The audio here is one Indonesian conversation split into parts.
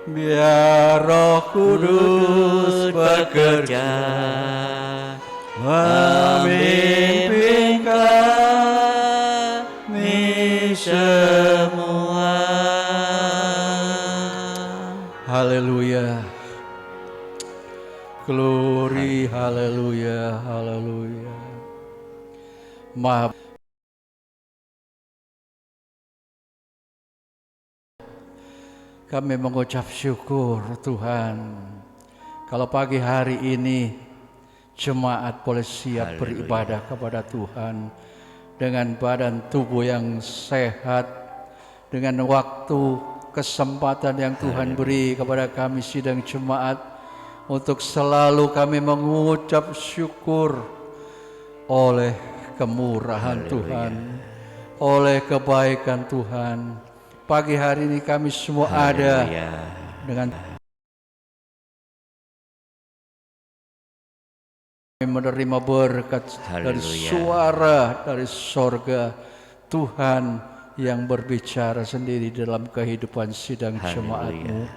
Biar Roh Kudus bekerja, memimpin kami semua. Haleluya. Glory, haleluya, haleluya. Maaf. Kami mengucap syukur Tuhan. Kalau pagi hari ini jemaat boleh siap beribadah kepada Tuhan dengan badan tubuh yang sehat, dengan waktu kesempatan yang Tuhan beri kepada kami sidang jemaat untuk selalu kami mengucap syukur oleh kemurahan Tuhan, oleh kebaikan Tuhan. Pagi hari ini kami semua ada dengan menerima berkat dari suara dari sorga Tuhan yang berbicara sendiri dalam kehidupan sidang jemaat-Mu.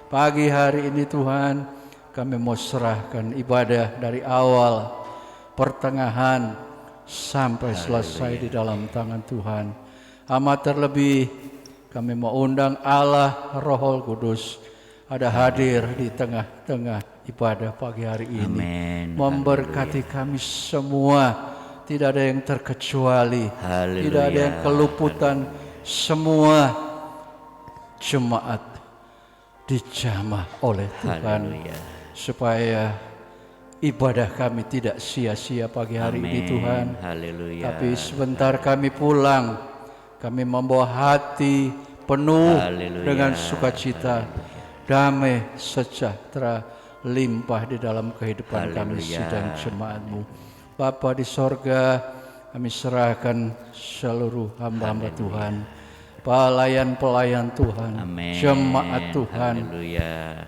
Pagi hari ini Tuhan, kami mau serahkan ibadah dari awal, pertengahan, sampai selesai di dalam tangan Tuhan. Amat terlebih kami mau undang Allah Roh Kudus ada hadir di tengah-tengah ibadah pagi hari ini. Amen. Memberkati kami semua. Tidak ada yang terkecuali. Tidak ada yang keluputan. Semua jemaat dijamah oleh Tuhan. Supaya ibadah kami tidak sia-sia pagi hari ini Tuhan. Tapi sebentar kami pulang, kami membawa hati penuh dengan sukacita, damai, sejahtera, limpah di dalam kehidupan kami sidang jemaat-Mu. Bapa di sorga, kami serahkan seluruh hamba-hamba Tuhan, pelayan-pelayan Tuhan, jemaat Tuhan,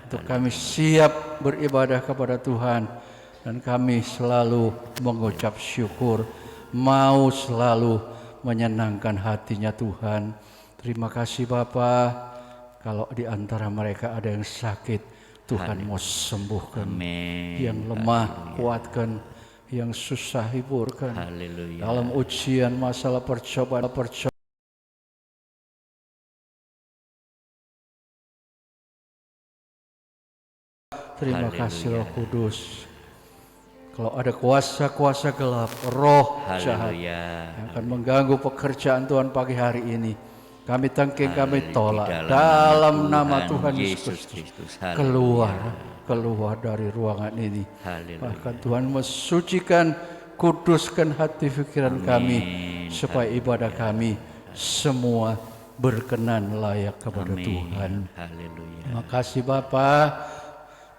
untuk kami siap beribadah kepada Tuhan, dan kami selalu mengucap syukur, mau selalu menyenangkan hatinya Tuhan. Terima kasih Bapa. Kalau di antara mereka ada yang sakit, Tuhan mau sembuhkan. Yang lemah kuatkan, yang susah hiburkan. Dalam ujian masalah percobaan terima kasih Roh Kudus. Kalau ada kuasa-kuasa gelap, roh jahat yang akan mengganggu pekerjaan Tuhan pagi hari ini, kami tangking, kami tolak dalam nama Tuhan Yesus Kristus. Keluar dari ruangan ini. Bahkan Tuhan mensucikan, kuduskan hati pikiran kami, supaya ibadah kami semua berkenan layak kepada Tuhan. Terima kasih Bapa.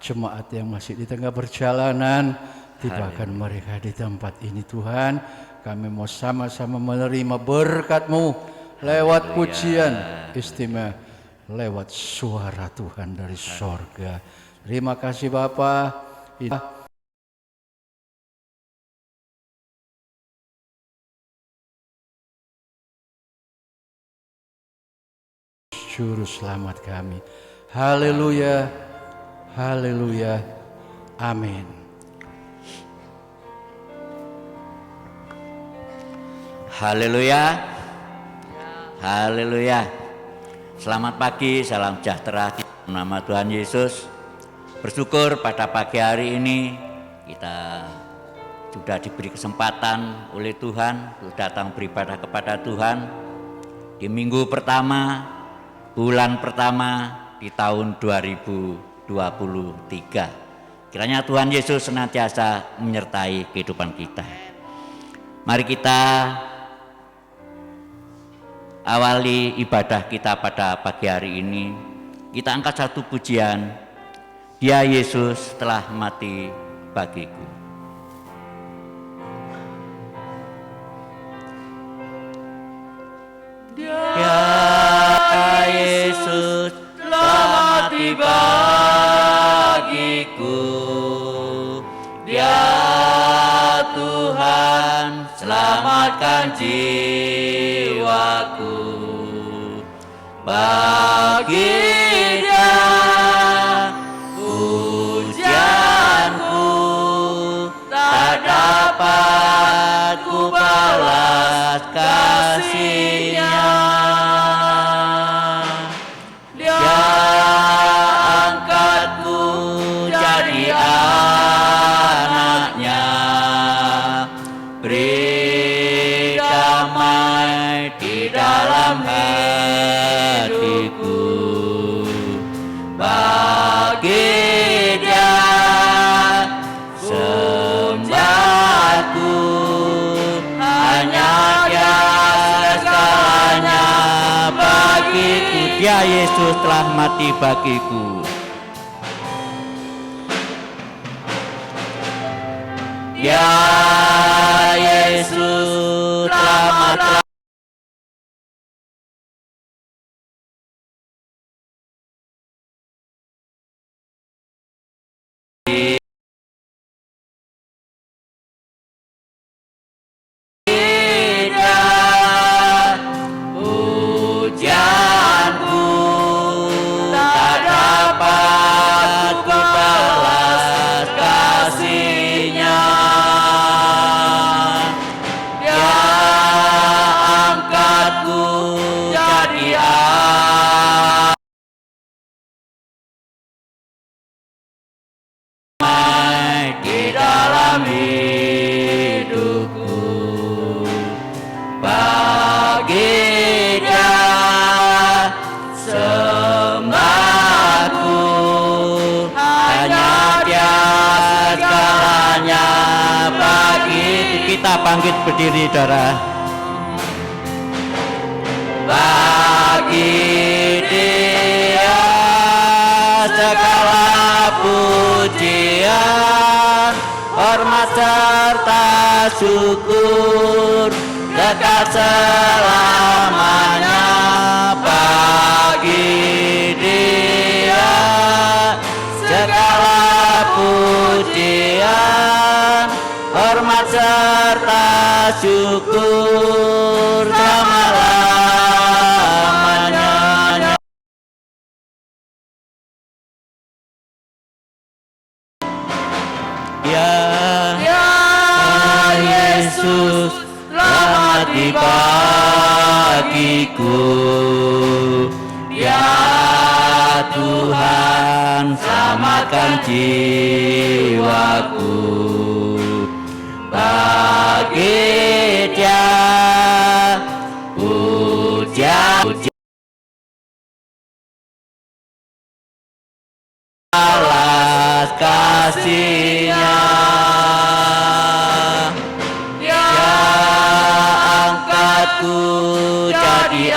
Jemaat yang masih di tengah perjalanan, tibakan mereka di tempat ini Tuhan. Kami mau sama-sama menerima berkat-Mu lewat pujian istimewa, lewat suara Tuhan dari sorga. Terima kasih Bapa. Juru selamat kami. Haleluya, haleluya, amin. Haleluya, haleluya. Selamat pagi, salam sejahtera di nama Tuhan Yesus. Bersyukur pada pagi hari ini kita sudah diberi kesempatan oleh Tuhan untuk datang beribadah kepada Tuhan di minggu pertama, bulan pertama di tahun 2023. Kiranya Tuhan Yesus senantiasa menyertai kehidupan kita. Mari kita awali ibadah kita pada pagi hari ini. Kita angkat satu pujian, Dia Yesus telah mati bagiku. Dia Yesus telah mati bagiku. Dia Tuhan selamatkan jiwaku. Bagi Dia Yesus telah mati bagiku. Ya Yesus telah mati. Kita bangkit berdiri, saudara. Bagi Dia segala pujian, hormat serta syukur, kekal selamanya. Bagi Dia segala pujian, hormat serta syukur selama-lamanya. Ya Yesus telah mati bagiku. Ya Tuhan, selamatkan jiwaku. Bagi Dia pujian, alas kasih-Nya. Ya angkatku jadi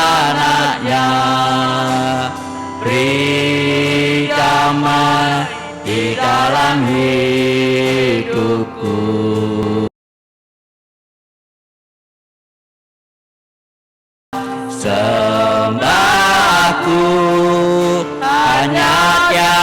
anak-Nya, beri damai di dalam hidupku. Sembahku hanya Dia,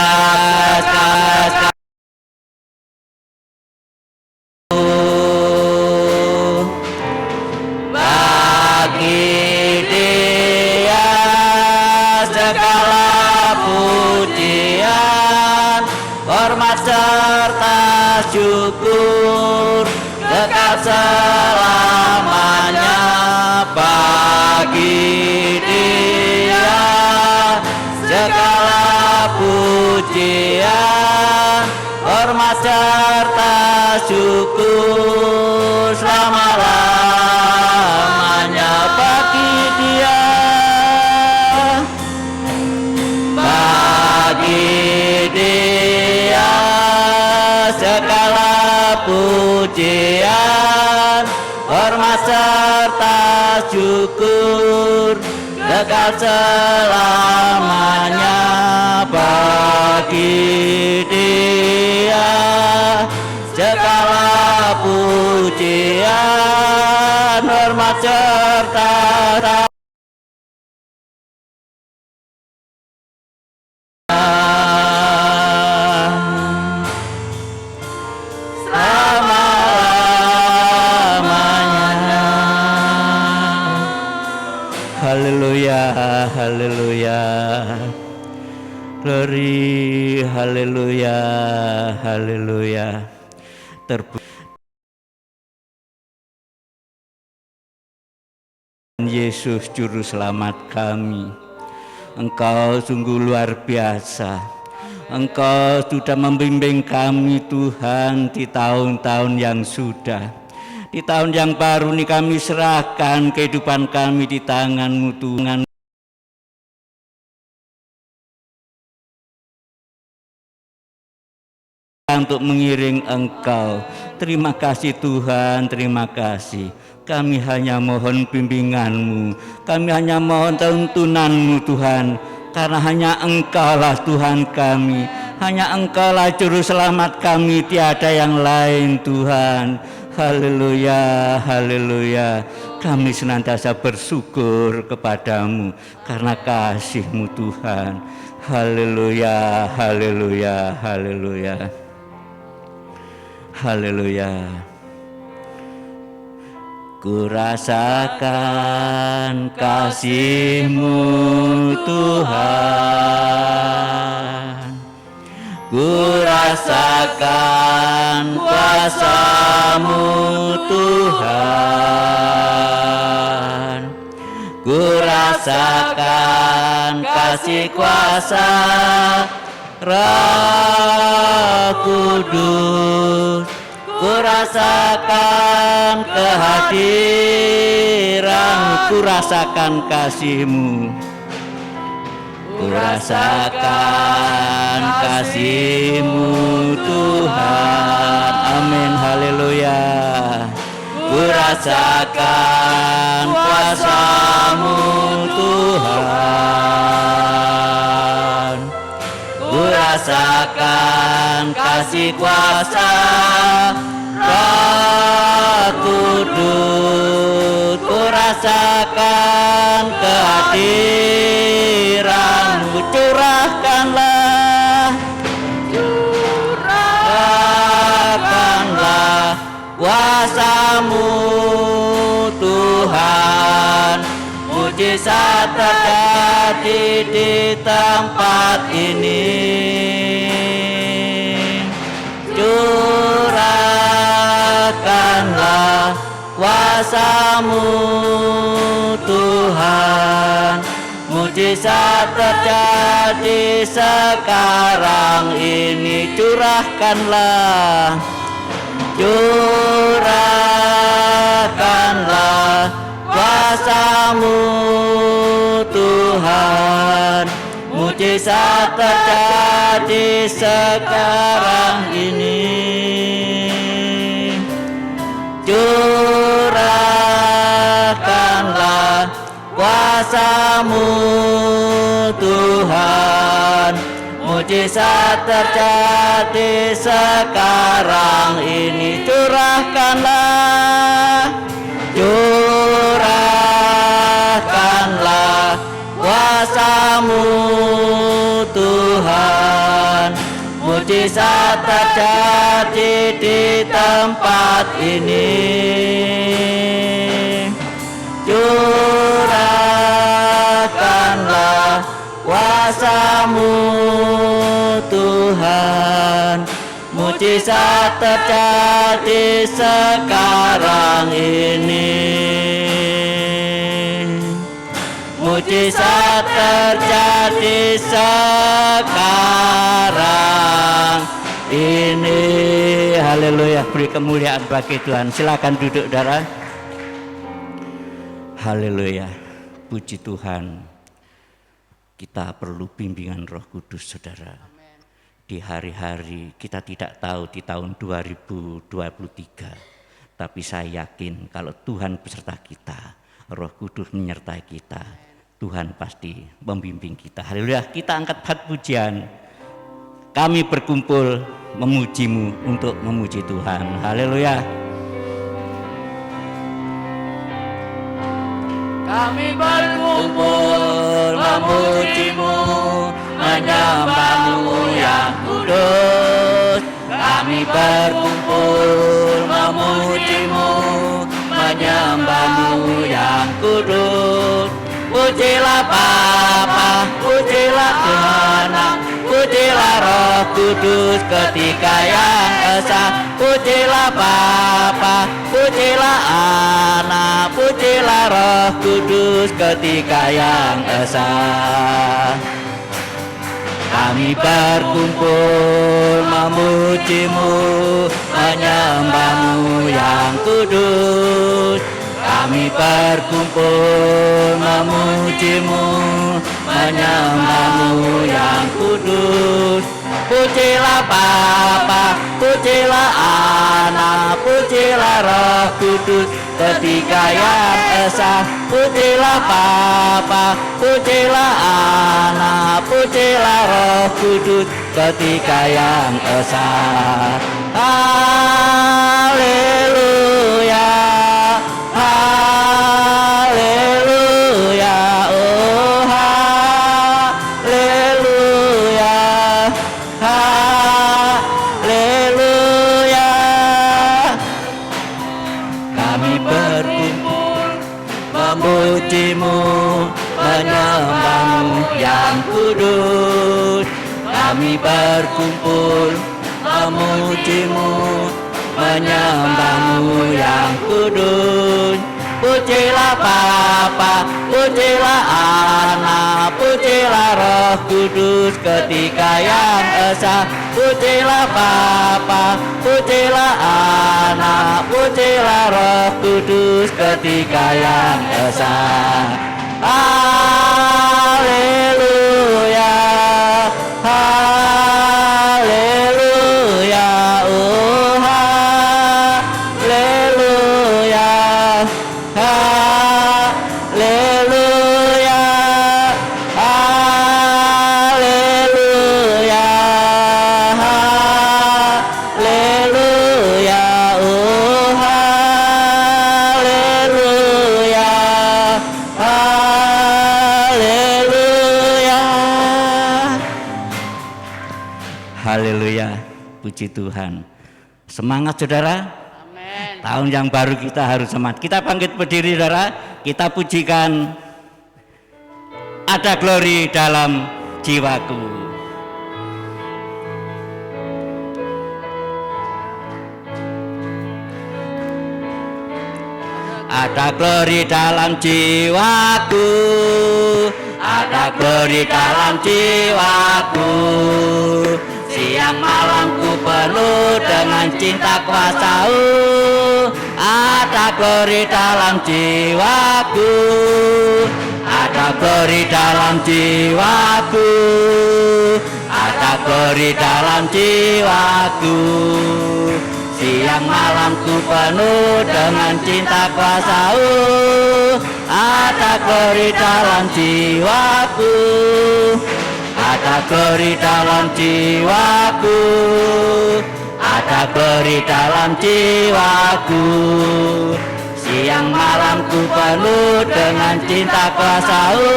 bagi Dia segala pujian, hormat serta syukur, kekal selamanya. Bagi Dia segala pujian, hormat serta syukur selama-lamanya. Bagi Dia, bagi Dia segala pujian, hormat serta syukur, kekal selamanya. Bagi Dia segala pujian, hormat serta selama-lamanya. Haleluya, haleluya. Glory, haleluya, haleluya. Yesus juru selamat kami, Engkau sungguh luar biasa. Engkau sudah membimbing kami Tuhan di tahun-tahun yang sudah. Di tahun yang baru ini kami serahkan kehidupan kami di tangan-Mu Tuhan. untuk mengiring Engkau. Terima kasih Tuhan, terima kasih. Kami hanya mohon bimbingan-Mu, kami hanya mohon tuntunan-Mu Tuhan, karena hanya Engkaulah Tuhan kami, hanya Engkaulah Juru Selamat kami, tiada yang lain Tuhan. Haleluya, haleluya. Kami senantiasa bersyukur kepadamu karena kasih-Mu Tuhan. Haleluya, haleluya, haleluya. Haleluya. Ku rasakan kasih-Mu Tuhan, ku rasakan kuasa-Mu Tuhan, ku rasakan kasih kuasa Roh Kudus, ku rasakan kehadiran, ku rasakan kasih-Mu, ku rasakan kasih-Mu Tuhan. Amin, haleluya. Ku rasakan kuasa-Mu Tuhan, ku rasakan kasih kuasa Roh Kudus, ku rasakan kehadiran-Mu. Curahkanlah kuasa-Mu Tuhan, mujizat terjadi di tempat ini. Curahkanlah kuasa-Mu Tuhan, mujizat terjadi sekarang ini. Curahkanlah, curahkanlah kuasa-Mu Tuhan, mujizat terjadi sekarang ini. Curahkanlah kuasa-Mu Tuhan, mujizat terjadi sekarang ini. Curahkanlah, curahkanlah kuasa-Mu Tuhan, mujizat terjadi di tempat ini. Curahkanlah kuasa-Mu Tuhan, mujizat terjadi sekarang ini. Mujizat terjadi sekarang ini. Haleluya, beri kemuliaan bagi Tuhan. Silakan duduk, saudara. Haleluya, puji Tuhan. Kita perlu bimbingan Roh Kudus, saudara. Di hari-hari kita tidak tahu di tahun 2023, tapi saya yakin kalau Tuhan beserta kita, Roh Kudus menyertai kita, Tuhan pasti membimbing kita. Haleluya, kita angkat bat pujian. Kami berkumpul memuji-Mu untuk memuji Tuhan. Haleluya. Kami berkumpul memuji-Mu, menyembah-Mu yang kudus. Kami berkumpul memuji-Mu, menyembah-Mu yang kudus. Pujilah Bapa, pujilah Anak, pujilah Roh Kudus ketika yang esa. Pujilah Bapa, pujilah Anak, pujilah Roh Kudus ketika yang esa. Kami berkumpul memuji-Mu, menyembah-Mu yang kudus. Kami berkumpul memuji-Mu, menyembah-Mu yang kudus. pujilah Bapa, pujilah Anak, pujilah Roh Kudus, ketiga yang esa. Pujilah Bapa, pujilah Anak, pujilah Roh Kudus, ketiga yang esa. Haleluya, haleluya, oh haleluya, haleluya. Kami berkumpul memuji-Mu, menyembah-Mu yang kudus. Kami berkumpul memuji-Mu, menyembah-Mu yang kudus. Pujilah Bapa, pujilah Anak, pujilah Roh Kudus, ketiga yang esa. Pujilah Bapa, pujilah Anak, pujilah Roh Kudus, ketiga yang esa. Haleluya, haleluya, oh haleluya, haleluya, haleluya, haleluya, oh haleluya, haleluya. Haleluya, puji Tuhan. Semangat saudara. Amin. Tahun yang baru kita harus semangat. Kita bangkit berdiri saudara. Kita pujikan Ada Glory Dalam Jiwaku. Ada glory dalam jiwaku, ada glory dalam jiwaku. Siang malamku penuh dengan cinta kuasa-Mu. Ada glory dalam jiwaku, ada glory dalam jiwaku, ada glory dalam jiwaku. Siang malamku penuh dengan cinta kuasa-Mu. Ada glory dalam jiwaku, ada glory dalam jiwaku, ada glory dalam jiwaku. Siang malamku penuh dengan cinta kuasa-Mu.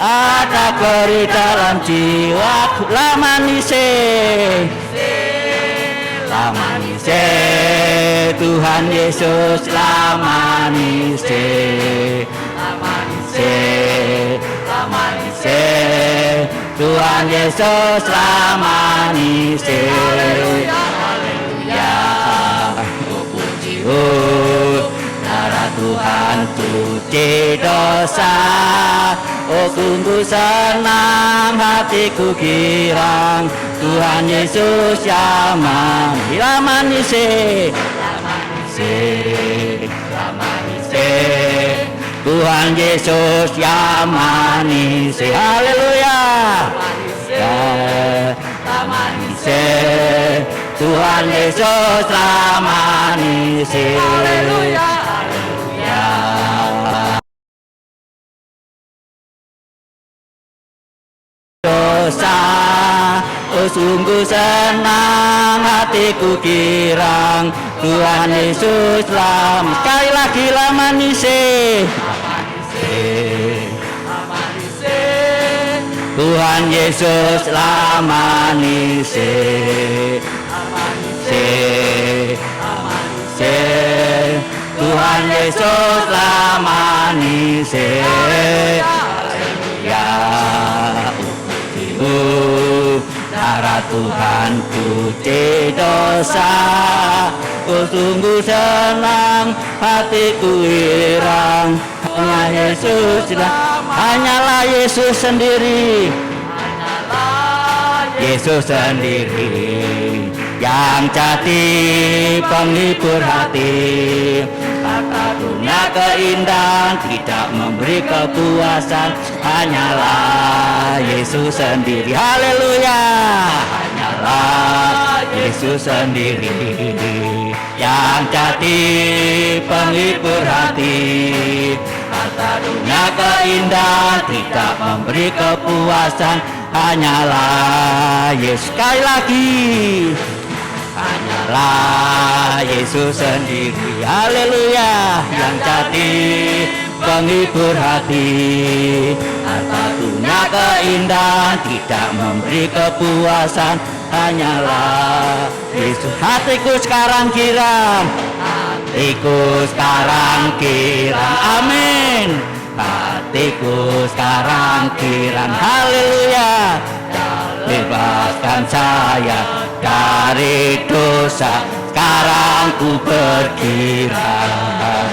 Ada glory dalam jiwaku. Lamanise, lamanise, Tuhan Yesus lamanise, lamanise, lamanise, Tuhan Yesus lamanise. Haleluya, oh puji, oh darah Tuhan cuci dosa. Oh sungguh senang hatiku girang, Tuhan Yesus yaman. Lamanise, lamanise, lamanise, Tuhan Yesus yamanise. Haleluya, lamanise, Tuhan Yesus lamanise. Haleluya, haleluya. Dosa, oh sungguh senang hatiku girang, Tuhan Yesus lam. Sekali lagi lamanise, lamanise, lamanise, Tuhan Yesus lamanise, lamanise, lamanise, Tuhan Yesus lamanise. Haleluya. Darah Tuhan cuci dosa. Oh sungguh senang hatiku irang, hanya Yesus, hanyalah Yesus sendiri, Yesus sendiri yang jadi penghibur hati. Kata dunia keindahan tidak memberi kepuasan, hanyalah Yesus Yesus sendiri. Haleluya. Hanyalah Yesus sendiri yang jadi penghibur hati. Harta dunia keindahan tidak memberi kepuasan. Hanyalah Yesus. Sekali lagi, hanyalah Yesus sendiri. Haleluya, yang jadi penghibur hati. Harta dunia keindahan tidak memberi kepuasan. Hanyalah Yesus. Hatiku sekarang girang, hatiku sekarang girang. Amin. Hatiku sekarang girang. Haleluya. Bebaskan saya dari dosa, sekarang ku bergirang.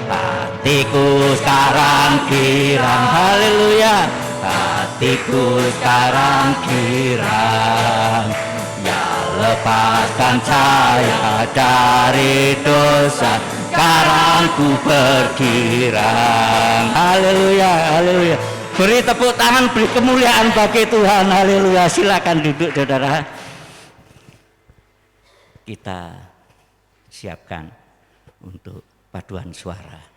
Hatiku sekarang girang. Haleluya. Hatiku sekarang girang. Ya, lepaskan saya dari dosa, sekarang ku bergirang. Haleluya, haleluya. Beri tepuk tangan, beri kemuliaan bagi Tuhan. Haleluya. Silakan duduk, saudara. Kita siapkan untuk paduan suara.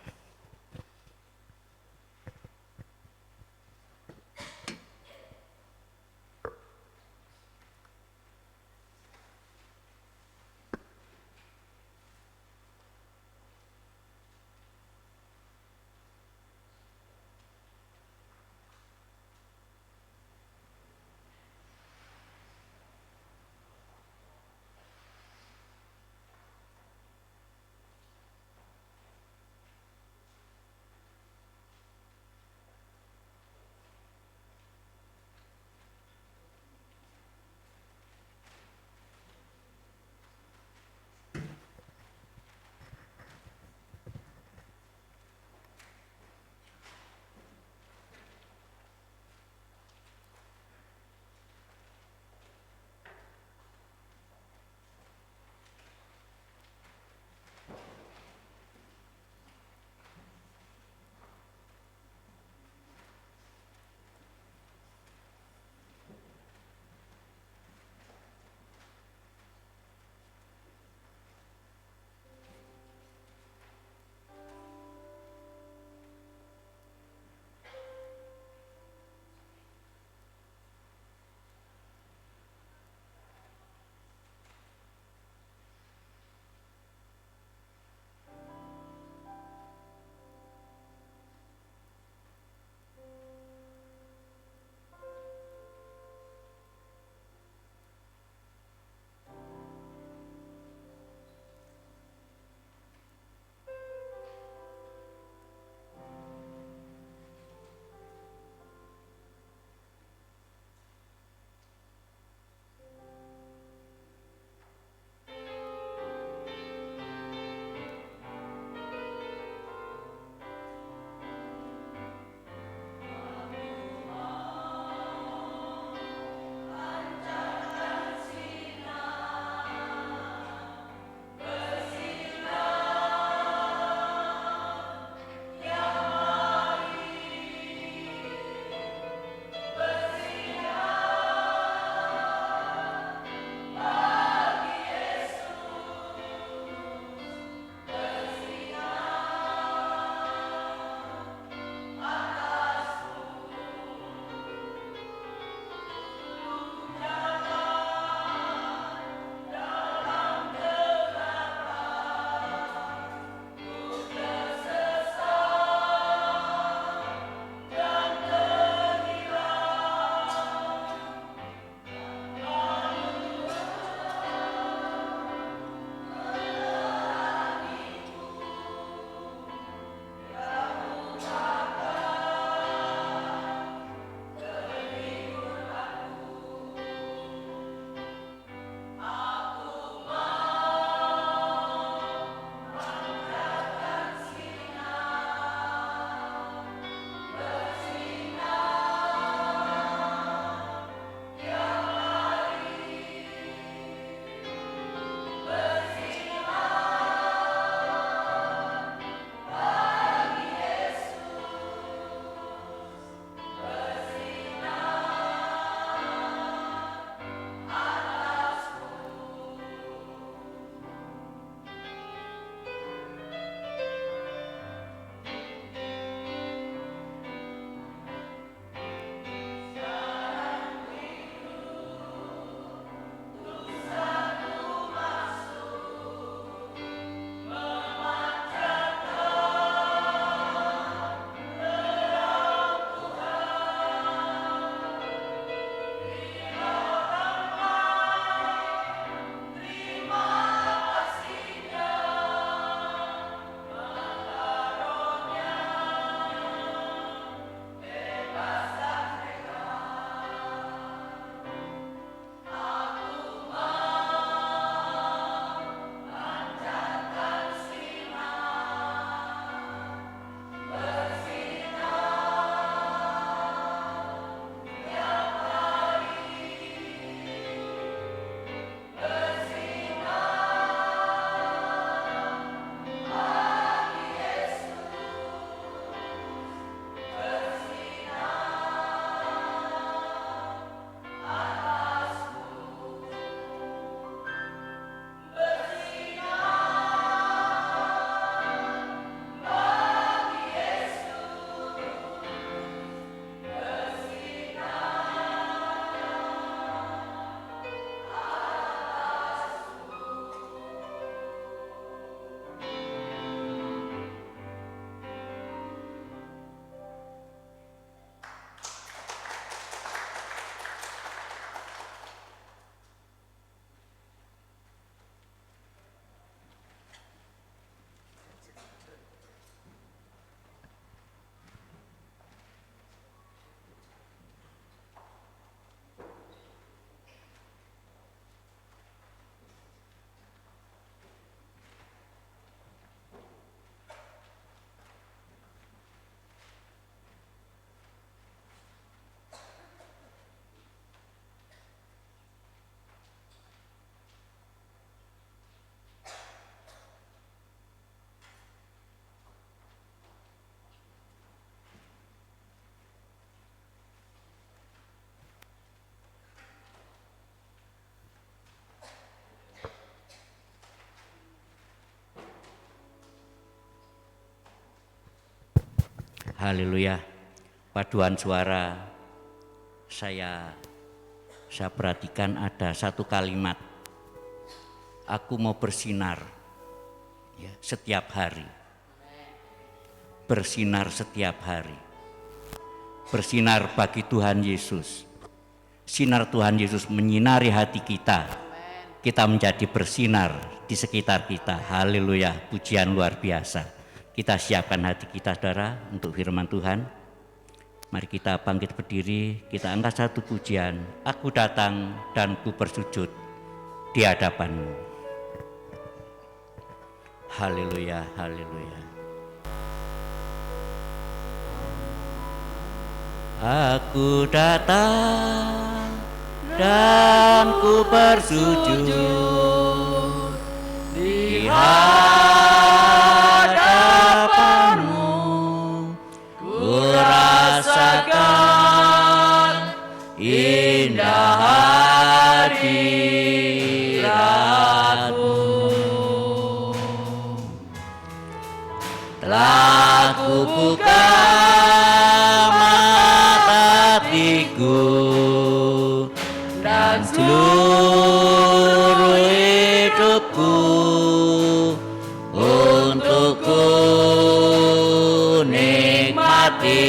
Haleluya. Paduan suara saya perhatikan ada satu kalimat. Aku mau bersinar ya, setiap hari. Bersinar setiap hari. Bersinar bagi Tuhan Yesus. Sinar Tuhan Yesus menyinari hati kita. Kita menjadi bersinar di sekitar kita. Haleluya, pujian luar biasa. Kita siapkan hati kita saudara untuk firman Tuhan. Mari kita bangkit berdiri, kita angkat satu pujian. Aku datang dan ku bersujud di hadapan-Mu. Haleluya, haleluya. Aku datang dan ku bersujud di hadapan-Mu. Ku rasakan indah hadirat-Mu. Telah ku buka dan seluruh hidupku untuk ku nikmati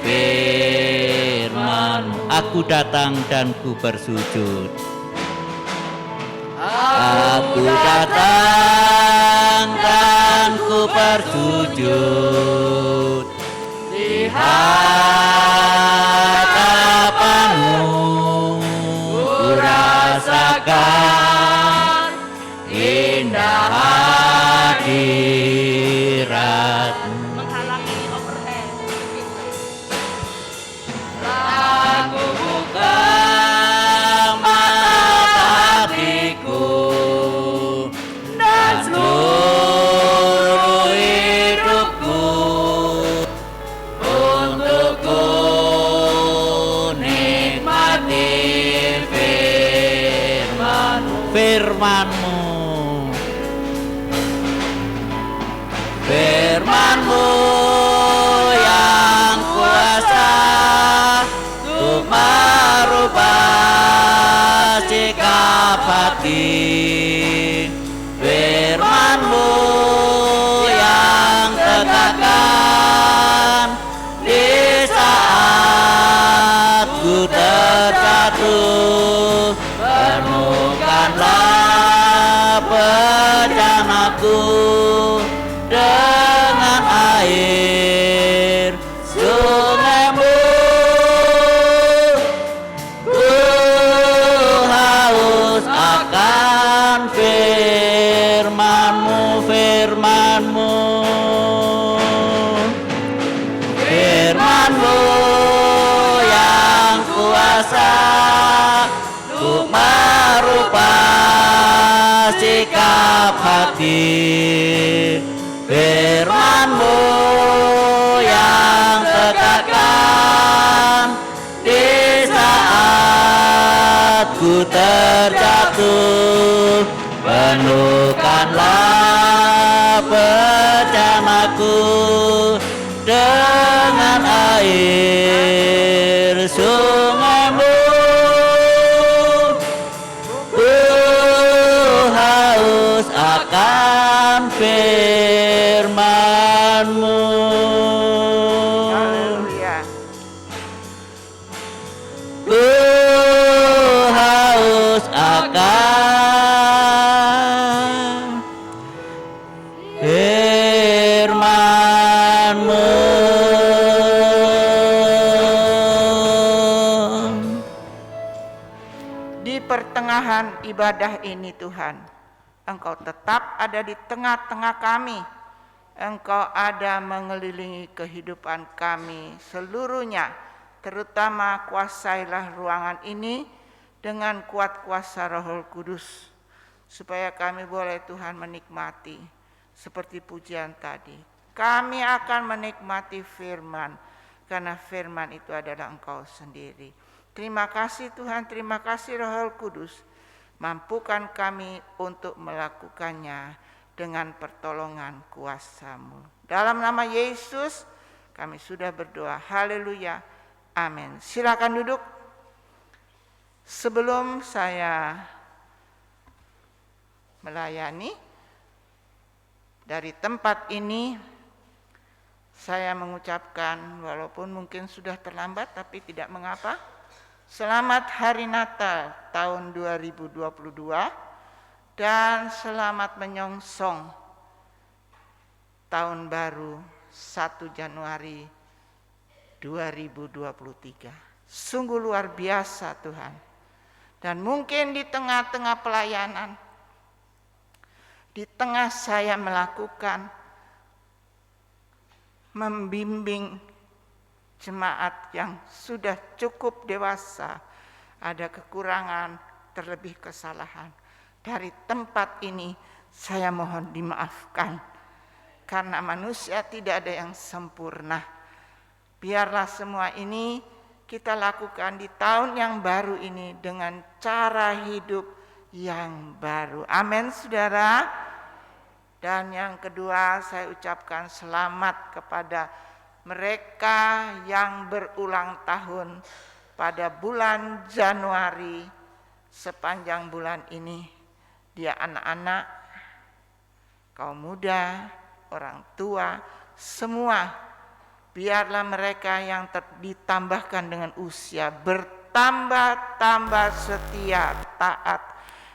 firman-Mu. Aku datang dan ku bersujud. Aku datang dan ku bersujud di hadapan-Mu. Ku rasakan indah hadirat-Mu. Menghalangi overhead. Aku buka mata hatiku dan seluruh hidupku untuk ku nikmati firman-Mu. Firman-Mu yang kuasa untuk merubah sikap hati. Firman-Mu yang tegakkan di saat ku terjatuh. Penuhkanlah bencanaku dengan air sungai-Mu. Ku haus akan firman-Mu, firman-Mu. Firman-Mu yang kuasa untuk merubah sikap hati. Firman-Mu yang tegakkan di saat ku terjatuh. Penuhkanlah bencanaku dengan air sungai-Mu. Haus akan firman-Mu. Haleluya. Ku haus akan firman-Mu. Di pertengahan ibadah ini Tuhan, Engkau tetap ada di tengah-tengah kami. Engkau ada mengelilingi kehidupan kami seluruhnya. Terutama kuasailah ruangan ini dengan kuat kuasa Roh Kudus. Supaya kami boleh Tuhan menikmati seperti pujian tadi. Kami akan menikmati firman. Karena firman itu adalah Engkau sendiri. Terima kasih Tuhan, terima kasih Roh Kudus. Mampukan kami untuk melakukannya dengan pertolongan kuasa-Mu. Dalam nama Yesus Kami sudah berdoa. Haleluya. Amin. Silakan duduk. Sebelum saya melayani dari tempat ini, saya mengucapkan, walaupun mungkin sudah terlambat tapi tidak mengapa, selamat Hari Natal tahun 2022 dan selamat menyongsong tahun baru 1 Januari 2023. Sungguh luar biasa Tuhan. Dan mungkin di tengah-tengah pelayanan, di tengah saya melakukan membimbing jemaat yang sudah cukup dewasa, ada kekurangan, terlebih kesalahan. Dari tempat ini saya mohon dimaafkan, karena manusia tidak ada yang sempurna. Biarlah semua ini kita lakukan di tahun yang baru ini dengan cara hidup yang baru. Amin, saudara. Dan yang kedua, saya ucapkan selamat kepada mereka yang berulang tahun pada bulan Januari. Sepanjang bulan ini, dia anak-anak, kaum muda, orang tua, semua. Biarlah mereka yang ditambahkan dengan usia bertambah-tambah setia, taat,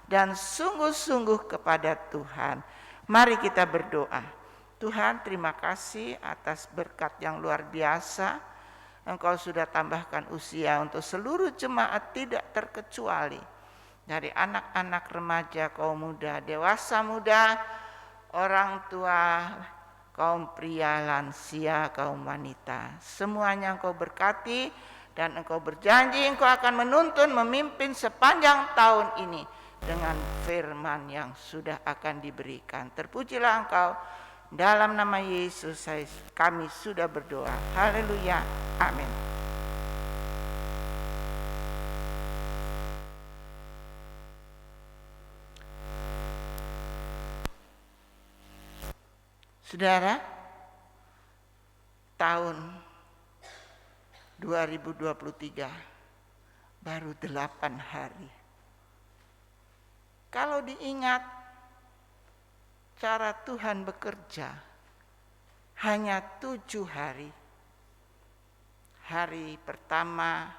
dan sungguh-sungguh kepada Tuhan. Mari kita berdoa. Tuhan, terima kasih atas berkat yang luar biasa. Engkau sudah tambahkan usia untuk seluruh jemaat tidak terkecuali. Dari anak-anak, remaja, kaum muda, dewasa muda, orang tua, kaum pria, lansia, kaum wanita. Semuanya Engkau berkati dan Engkau berjanji Engkau akan menuntun, memimpin sepanjang tahun ini dengan firman yang sudah akan diberikan. Terpujilah Engkau. Dalam nama Yesus kami sudah berdoa. Haleluya. Amin. Saudara, tahun 2023 baru 8 hari. Kalau diingat cara Tuhan bekerja, hanya 7 hari. Hari pertama,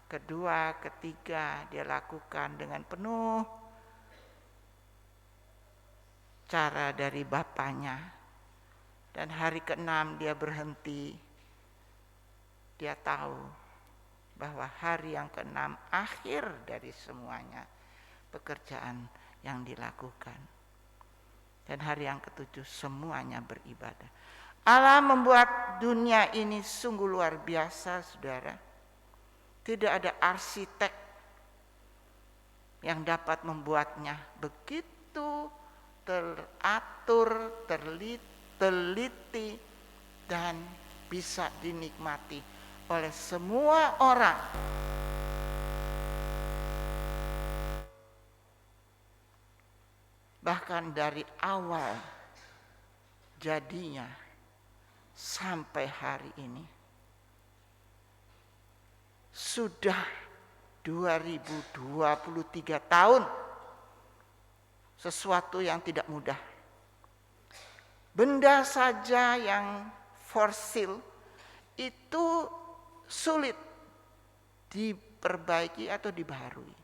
kedua, ketiga dia lakukan dengan penuh cara dari Bapaknya. Dan hari ke-6 dia berhenti. Dia tahu bahwa hari yang ke-6 akhir dari semuanya pekerjaan yang dilakukan. Dan hari yang ke-7 semuanya beribadah. Allah membuat dunia ini sungguh luar biasa, saudara. Tidak ada arsitek yang dapat membuatnya begitu teratur, teliti, dan bisa dinikmati oleh semua orang. Bahkan dari awal jadinya sampai hari ini sudah 2023 tahun, sesuatu yang tidak mudah. Benda saja yang fosil itu sulit diperbaiki atau dibaharui.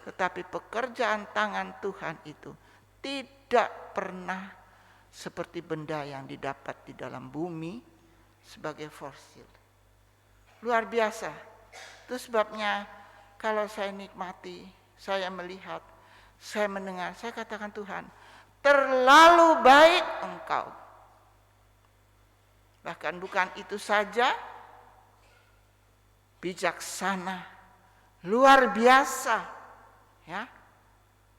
Tetapi pekerjaan tangan Tuhan itu tidak pernah seperti benda yang didapat di dalam bumi sebagai fosil. Luar biasa. Itu sebabnya kalau saya nikmati, saya melihat, saya mendengar, saya katakan Tuhan, terlalu baik Engkau. Bahkan bukan itu saja, bijaksana, luar biasa, ya.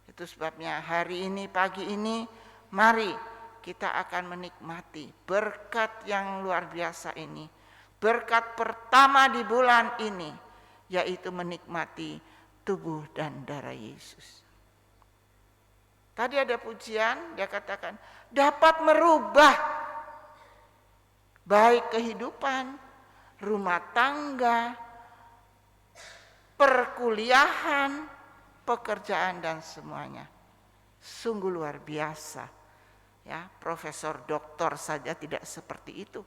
Itu sebabnya hari ini, pagi ini, mari kita akan menikmati berkat yang luar biasa ini. Berkat pertama di bulan ini, yaitu menikmati tubuh dan darah Yesus. Tadi ada pujian, dia katakan dapat merubah baik kehidupan, rumah tangga, perkuliahan, pekerjaan dan semuanya. Sungguh luar biasa. Ya, profesor doktor saja tidak seperti itu.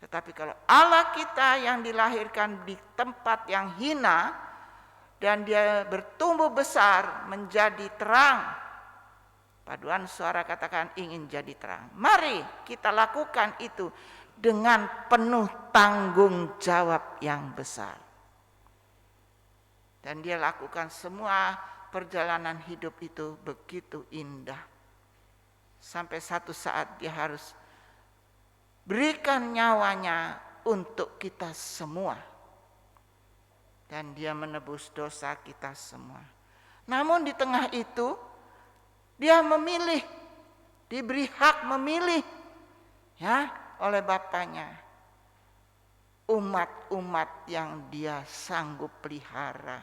Tetapi kalau Allah kita yang dilahirkan di tempat yang hina dan dia bertumbuh besar menjadi terang. Paduan suara katakan ingin jadi terang. Mari kita lakukan itu dengan penuh tanggung jawab yang besar. Dan dia lakukan semua perjalanan hidup itu begitu indah. Sampai satu saat dia harus berikan nyawanya untuk kita semua. Dan dia menebus dosa kita semua. Namun di tengah itu dia memilih, diberi hak memilih ya oleh Bapaknya. Umat-umat yang dia sanggup pelihara,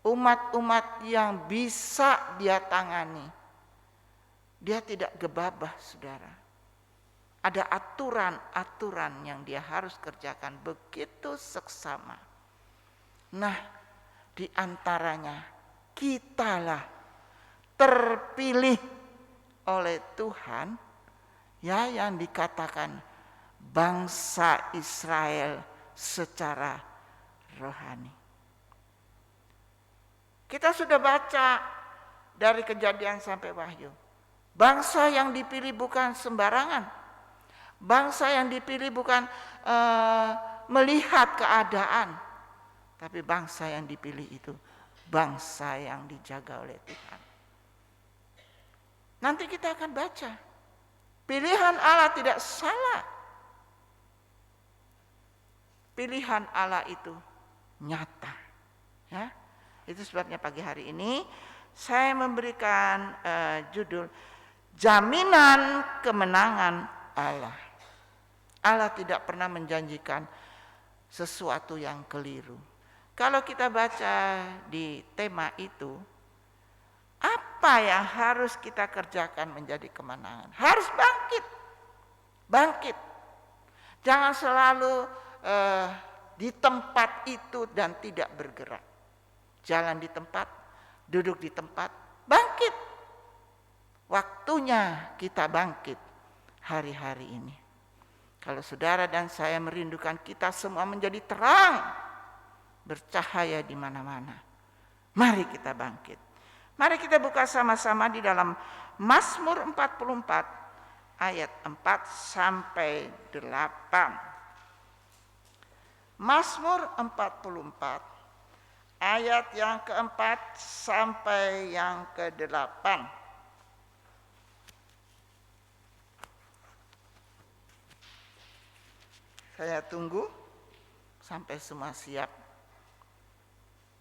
umat-umat yang bisa dia tangani. Dia tidak gebabah, saudara. Ada aturan-aturan yang dia harus kerjakan begitu seksama. Nah, di antaranya kitalah terpilih oleh Tuhan, ya, yang dikatakan bangsa Israel secara rohani. Kita sudah baca dari Kejadian sampai Wahyu. Bangsa yang dipilih bukan sembarangan. Bangsa yang dipilih bukan melihat keadaan. Tapi bangsa yang dipilih itu bangsa yang dijaga oleh Tuhan. Nanti kita akan baca. Pilihan Allah tidak salah. Pilihan Allah itu nyata. Ya, itu sebabnya pagi hari ini saya memberikan judul Jaminan Kemenangan Allah. Allah tidak pernah menjanjikan sesuatu yang keliru. Kalau kita baca di tema itu, apa yang harus kita kerjakan menjadi kemenangan? Harus bangkit. Bangkit. Jangan selalu di tempat itu dan tidak bergerak. Jalan di tempat, duduk di tempat, bangkit. Waktunya kita bangkit hari-hari ini. Kalau saudara dan saya merindukan kita semua menjadi terang, bercahaya di mana-mana. Mari kita bangkit. Mari kita buka sama-sama di dalam Mazmur 44 ayat 4 sampai 8. Mazmur 44 ayat yang keempat sampai yang ke-8. Saya tunggu sampai semua siap.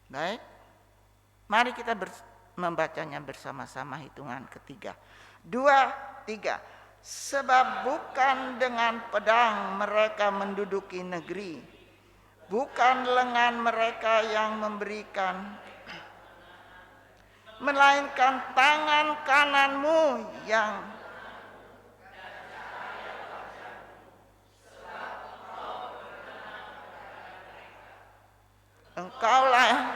Baik, mari kita membacanya bersama-sama, hitungan ketiga. 2, 3. Sebab bukan dengan pedang mereka menduduki negeri, bukan lengan mereka yang memberikan, melainkan tangan kananmu yang engkaulah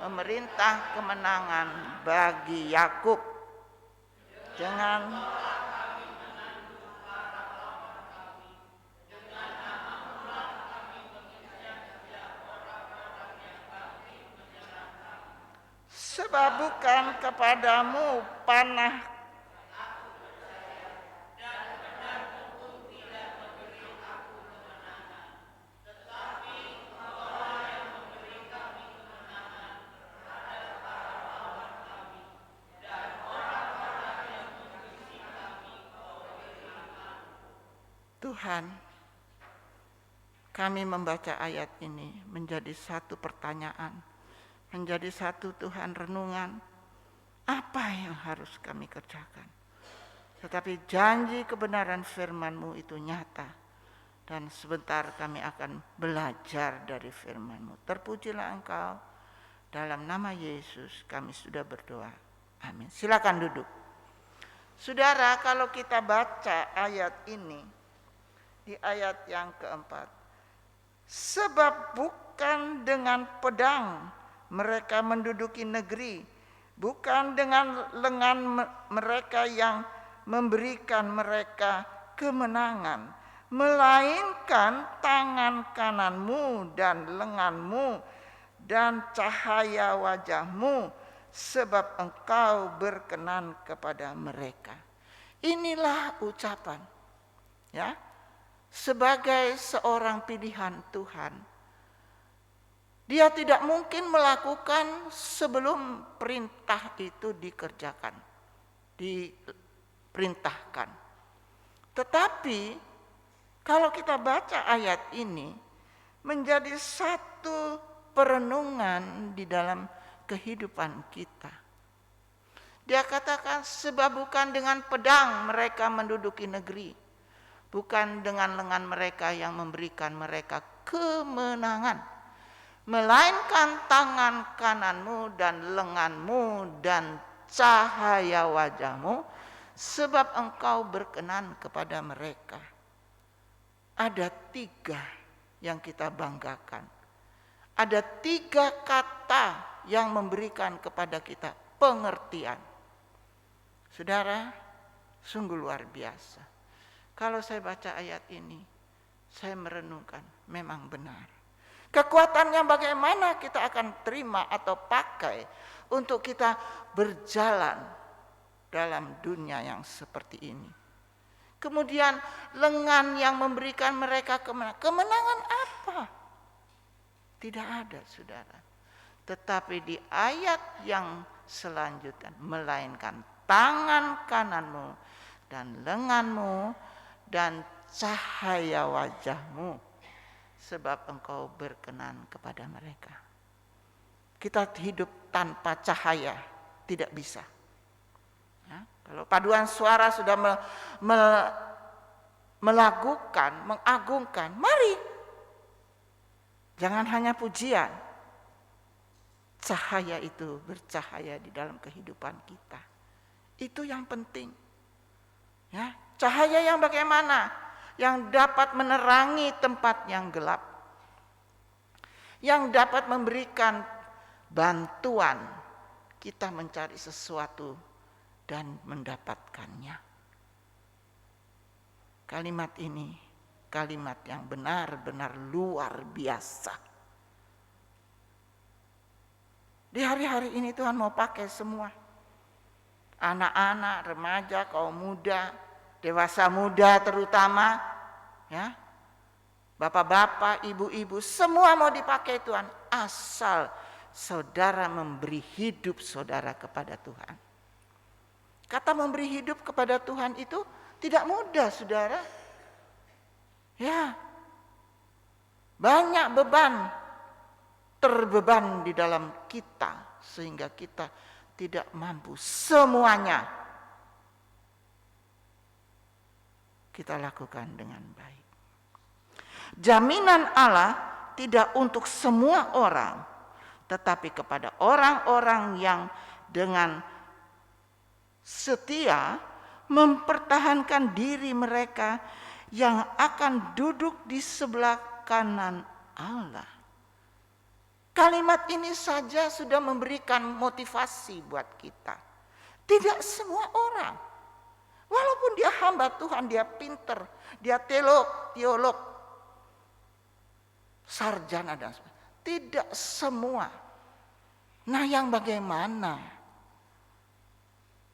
memerintah kemenangan bagi Yakub dengan sebab bukan kepadamu panah Tuhan. Kami membaca ayat ini menjadi satu pertanyaan, menjadi satu Tuhan renungan. Apa yang harus kami kerjakan? Tetapi janji kebenaran firman-Mu itu nyata. Dan sebentar kami akan belajar dari firman-Mu. Terpujilah Engkau. Dalam nama Yesus kami sudah berdoa. Amin. Silakan duduk. Saudara, kalau kita baca ayat ini, di ayat yang keempat, sebab bukan dengan pedang mereka menduduki negeri, bukan dengan lengan mereka yang memberikan mereka kemenangan, melainkan tangan kananmu dan lenganmu dan cahaya wajahmu, sebab engkau berkenan kepada mereka. Inilah ucapan, ya, sebagai seorang pilihan Tuhan. Dia tidak mungkin melakukan sebelum perintah itu dikerjakan, diperintahkan. Tetapi kalau kita baca ayat ini menjadi satu perenungan di dalam kehidupan kita. Dia katakan, sebab bukan dengan pedang mereka menduduki negeri, bukan dengan lengan mereka yang memberikan mereka kemenangan, melainkan tangan kananmu dan lenganmu dan cahaya wajahmu, sebab engkau berkenan kepada mereka. Ada 3 yang kita banggakan. Ada 3 kata yang memberikan kepada kita pengertian. Saudara, sungguh luar biasa. Kalau saya baca ayat ini, saya merenungkan, memang benar. Kekuatannya bagaimana kita akan terima atau pakai untuk kita berjalan dalam dunia yang seperti ini. Kemudian lengan yang memberikan mereka kemenangan. Kemenangan apa? Tidak ada, saudara. Tetapi di ayat yang selanjutnya, melainkan tangan kananmu dan lenganmu dan cahaya wajahmu, sebab engkau berkenan kepada mereka. Kita hidup tanpa cahaya tidak bisa. Ya, kalau paduan suara sudah melakukan, mengagungkan, mari. Jangan hanya pujian. Cahaya itu bercahaya di dalam kehidupan kita. Itu yang penting. Ya, cahaya yang bagaimana? Yang dapat menerangi tempat yang gelap. Yang dapat memberikan bantuan kita mencari sesuatu dan mendapatkannya. Kalimat ini kalimat yang benar-benar luar biasa. Di hari-hari ini Tuhan mau pakai semua. Anak-anak, remaja, kaum muda, dewasa muda terutama, ya. Bapak-bapak, ibu-ibu, semua mau dipakai Tuhan, asal saudara memberi hidup saudara kepada Tuhan. Kata memberi hidup kepada Tuhan itu tidak mudah, saudara. Ya, banyak beban terbeban di dalam kita sehingga kita tidak mampu semuanya kita lakukan dengan baik. Jaminan Allah tidak untuk semua orang, tetapi kepada orang-orang yang dengan setia mempertahankan diri mereka yang akan duduk di sebelah kanan Allah. Kalimat ini saja sudah memberikan motivasi buat kita. Tidak semua orang, walaupun dia hamba Tuhan, dia pinter, dia teolog, sarjana dan sebagainya, tidak semua. Nah, yang bagaimana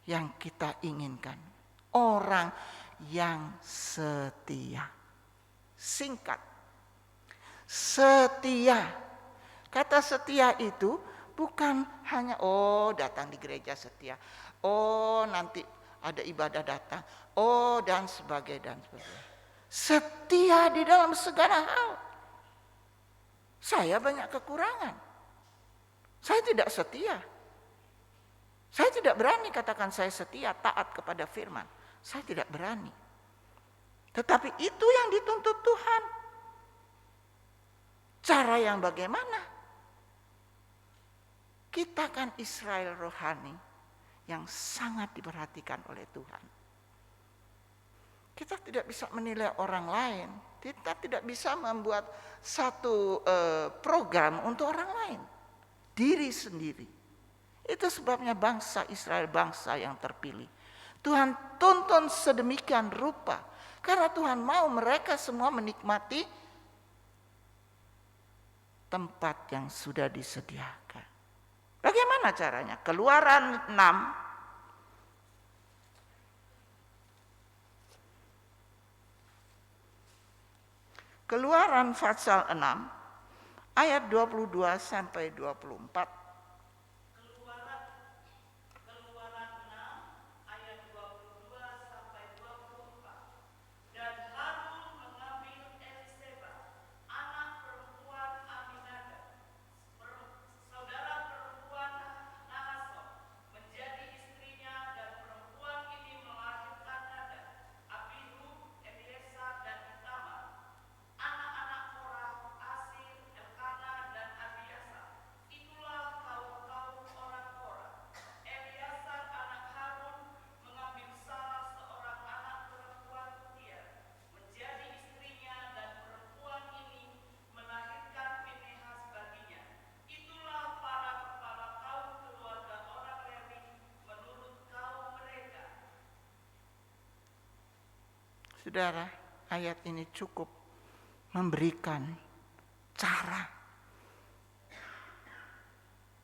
yang kita inginkan? Orang yang setia. Singkat, setia. Kata setia itu bukan hanya datang di gereja setia, nanti ada ibadah datang, dan sebagainya. Setia di dalam segala hal. Saya banyak kekurangan. Saya tidak setia. Saya tidak berani katakan saya setia, taat kepada firman. Saya tidak berani. Tetapi itu yang dituntut Tuhan. Cara yang bagaimana? Kita kan Israel rohani. yang sangat diperhatikan oleh Tuhan. Kita tidak bisa menilai orang lain, kita tidak bisa membuat satu program untuk orang lain, diri sendiri. Itu sebabnya bangsa Israel bangsa yang terpilih. Tuhan tuntun sedemikian rupa karena Tuhan mau mereka semua menikmati tempat yang sudah disediakan. Bagaimana caranya? Keluaran 6 Keluaran pasal 6 ayat 22 sampai 24. Saudara, ayat ini cukup memberikan cara.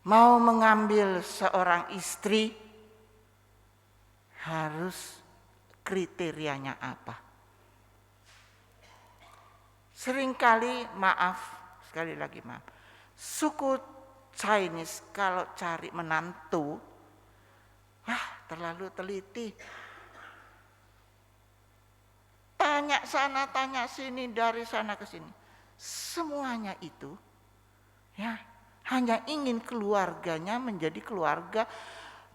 Mau mengambil seorang istri harus kriterianya apa? Seringkali sekali lagi maaf, suku Chinese kalau cari menantu, terlalu teliti. Tanya sana, tanya sini, dari sana ke sini. Semuanya itu hanya ingin keluarganya menjadi keluarga,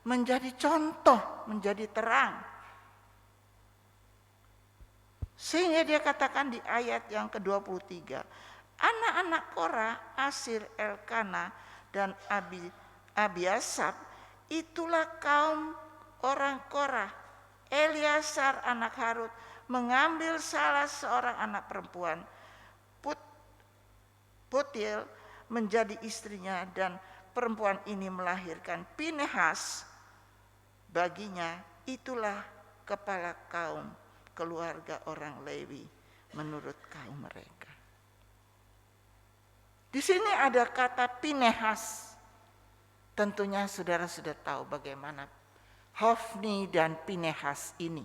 menjadi contoh, menjadi terang. Sehingga dia katakan di ayat yang ke-23, anak-anak Korah, Asir, Elkana, dan Abiasap, itulah kaum orang Korah. Eliasar anak Harut mengambil salah seorang anak perempuan, Putiel, menjadi istrinya, dan perempuan ini melahirkan Pinehas baginya. Itulah kepala kaum keluarga orang Lewi menurut kaum mereka. Di sini ada kata Pinehas. Tentunya saudara sudah tahu bagaimana Hofni dan Pinehas ini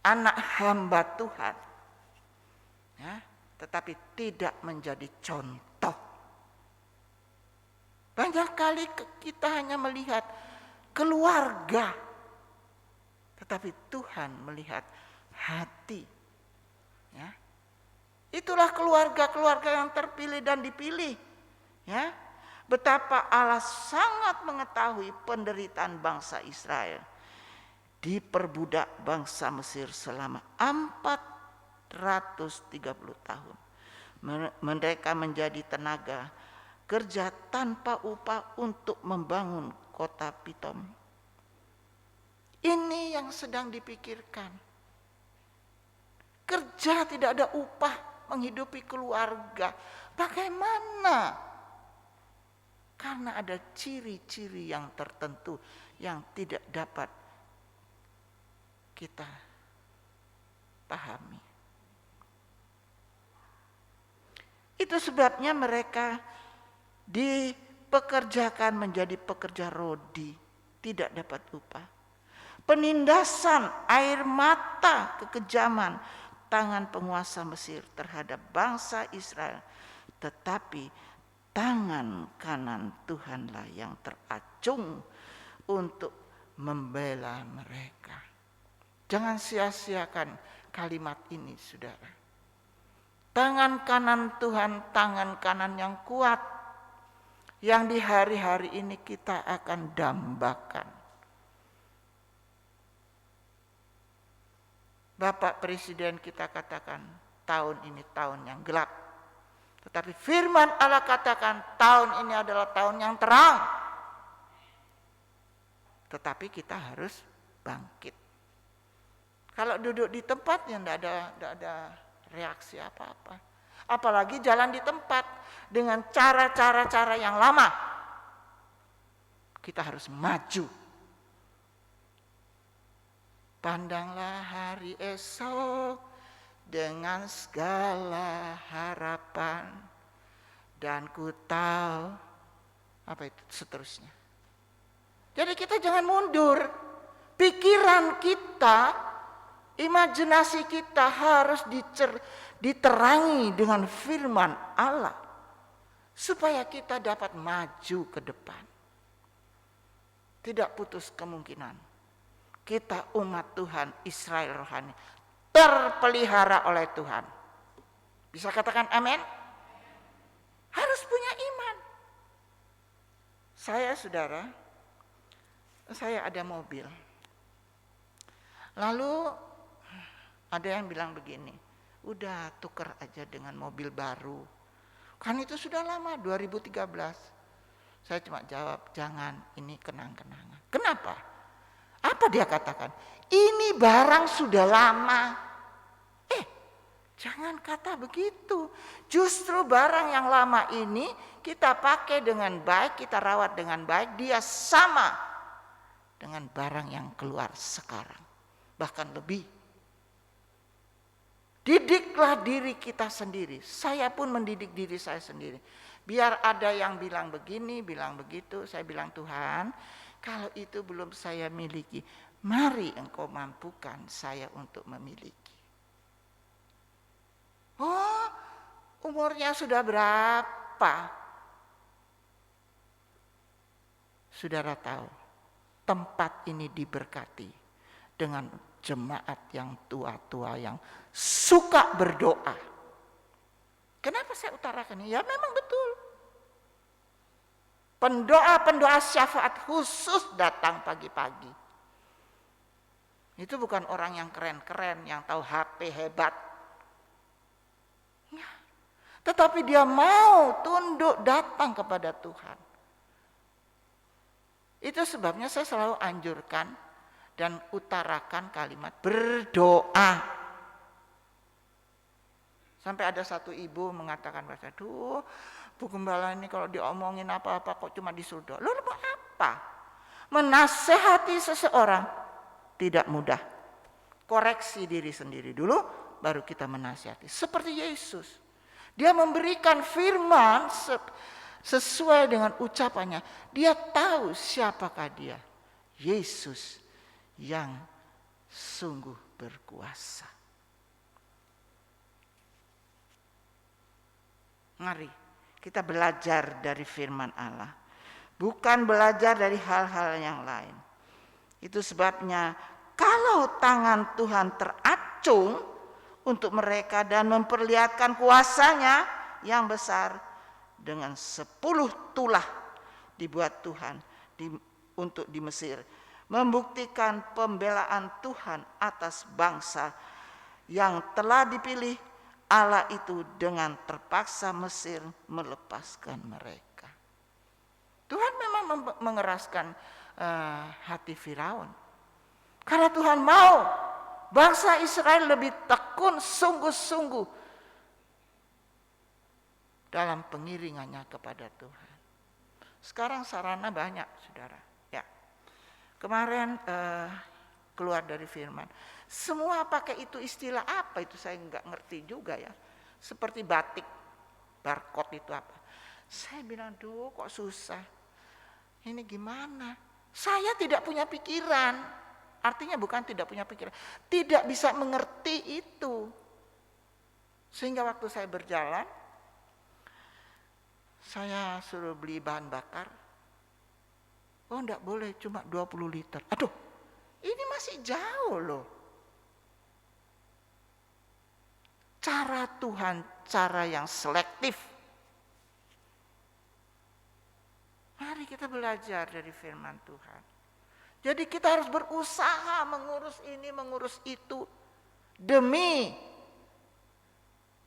anak hamba Tuhan, tetapi tidak menjadi contoh. Banyak kali kita hanya melihat keluarga, tetapi Tuhan melihat hati. Itulah keluarga-keluarga yang terpilih dan dipilih. Betapa Allah sangat mengetahui penderitaan bangsa Israel. Diperbudak bangsa Mesir selama 430 tahun. Mereka menjadi tenaga kerja tanpa upah untuk membangun kota Pitom. Ini yang sedang dipikirkan. Kerja tidak ada upah, menghidupi keluarga. Bagaimana? Karena ada ciri-ciri yang tertentu yang tidak dapat kita pahami. Itu sebabnya mereka dipekerjakan menjadi pekerja rodi, tidak dapat upah. Penindasan, air mata, kekejaman tangan penguasa Mesir terhadap bangsa Israel, tetapi tangan kanan Tuhanlah yang teracung untuk membela mereka. Jangan sia-siakan kalimat ini, saudara. Tangan kanan Tuhan, tangan kanan yang kuat, yang di hari-hari ini kita akan dambakan. Bapak Presiden kita katakan, tahun ini tahun yang gelap. Tetapi firman Allah katakan, tahun ini adalah tahun yang terang. tetapi kita harus bangkit. Kalau duduk di tempat yang tidak ada reaksi apa-apa. Apalagi jalan di tempat dengan cara-cara yang lama. Kita harus maju. Pandanglah hari esok dengan segala harapan, dan ku tahu apa itu seterusnya. Jadi kita jangan mundur. Pikiran kita, imajinasi kita harus diterangi dengan firman Allah supaya kita dapat maju ke depan. Tidak putus kemungkinan kita umat Tuhan Israel rohani terpelihara oleh Tuhan. Bisa katakan amin? Harus punya iman. Saudara, saya ada mobil. Lalu ada yang bilang begini, udah tuker aja dengan mobil baru. Kan itu sudah lama, 2013. Saya cuma jawab, jangan, ini kenang-kenangan. Kenapa? Apa dia katakan? Ini barang sudah lama. Jangan kata begitu. Justru barang yang lama ini kita pakai dengan baik, kita rawat dengan baik, dia sama dengan barang yang keluar sekarang. Bahkan lebih. Didiklah diri kita sendiri. Saya pun mendidik diri saya sendiri. Biar ada yang bilang begini, bilang begitu, saya bilang Tuhan, kalau itu belum saya miliki, mari Engkau mampukan saya untuk memiliki. Oh, umurnya sudah berapa? Saudara tahu, tempat ini diberkati dengan jemaat yang tua-tua yang suka berdoa. Kenapa saya utarakan ini? Ya memang betul. Pendoa-pendoa syafaat khusus datang pagi-pagi. Itu bukan orang yang keren-keren, yang tahu HP hebat. Tetapi dia mau tunduk datang kepada Tuhan. Itu sebabnya saya selalu anjurkan dan utarakan kalimat berdoa. Sampai ada satu ibu mengatakan, aduh Bu Gembala ini kalau diomongin apa-apa kok cuma disuruh doa. Lalu apa? Menasehati seseorang tidak mudah. Koreksi diri sendiri dulu, baru kita menasehati. Seperti Yesus. Dia memberikan firman sesuai dengan ucapannya. Dia tahu siapakah dia. Yesus yang sungguh berkuasa. Mari kita belajar dari firman Allah. Bukan belajar dari hal-hal yang lain. Itu sebabnya kalau tangan Tuhan teracung untuk mereka dan memperlihatkan kuasanya yang besar, dengan 10 tulah dibuat Tuhan untuk di Mesir, membuktikan pembelaan Tuhan atas bangsa yang telah dipilih Allah itu dengan terpaksa Mesir melepaskan mereka. Tuhan memang mengeraskan hati Firaun. Karena Tuhan mau bangsa Israel lebih tekun sungguh-sungguh dalam pengiringannya kepada Tuhan. Sekarang sarana banyak, saudara. Ya, kemarin keluar dari firman. Semua pakai itu istilah apa itu saya nggak ngerti juga ya. Seperti batik, barcode itu apa. Saya bilang, duh kok susah. Ini gimana? Saya tidak punya pikiran. Artinya bukan tidak punya pikiran. Tidak bisa mengerti itu. Sehingga waktu saya berjalan, saya suruh beli bahan bakar. Oh enggak boleh, cuma 20 liter. Aduh, ini masih jauh loh. Cara Tuhan, cara yang selektif. Mari kita belajar dari firman Tuhan. Jadi kita harus berusaha mengurus ini, mengurus itu. Demi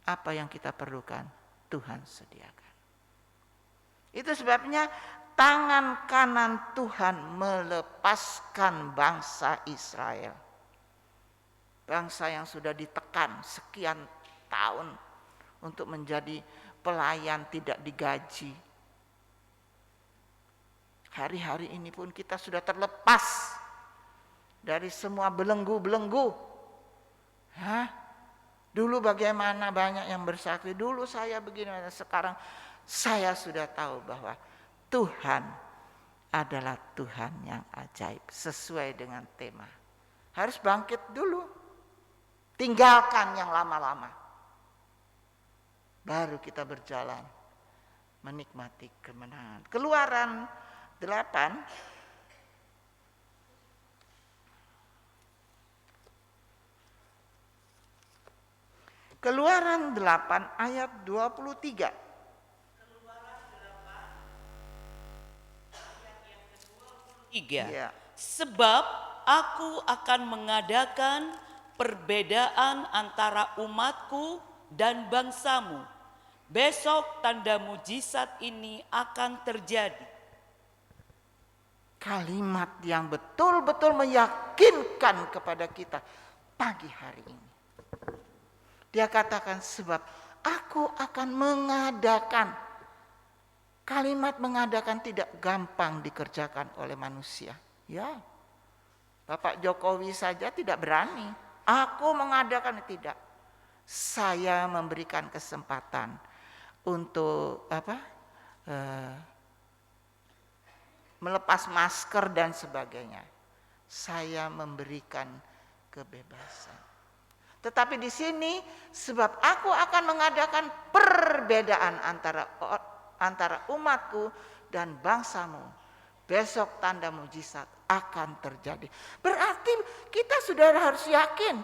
apa yang kita perlukan, Tuhan sediakan. Itu sebabnya tangan kanan Tuhan melepaskan bangsa Israel. Bangsa yang sudah ditekan sekian tahun untuk menjadi pelayan tidak digaji. Hari-hari ini pun kita sudah terlepas dari semua belenggu-belenggu. Dulu bagaimana banyak yang bersaksi, dulu saya begini, sekarang saya sudah tahu bahwa Tuhan adalah Tuhan yang ajaib sesuai dengan tema. Harus bangkit dulu. Tinggalkan yang lama-lama. Baru kita berjalan menikmati kemenangan. Keluaran 8 Keluaran 8 ayat 23. Ya. Sebab aku akan mengadakan perbedaan antara umatku dan bangsamu. Besok tanda mujizat ini akan terjadi. Kalimat yang betul-betul meyakinkan kepada kita pagi hari ini. Dia katakan sebab aku akan mengadakan. Kalimat mengadakan tidak gampang dikerjakan oleh manusia. Ya, Bapak Jokowi saja tidak berani. Aku mengadakan, tidak. Saya memberikan kesempatan untuk melepas masker dan sebagainya. Saya memberikan kebebasan. Tetapi di sini sebab aku akan mengadakan perbedaan antara umatku dan bangsamu. Besok tanda mujizat akan terjadi. Berarti kita sudah harus yakin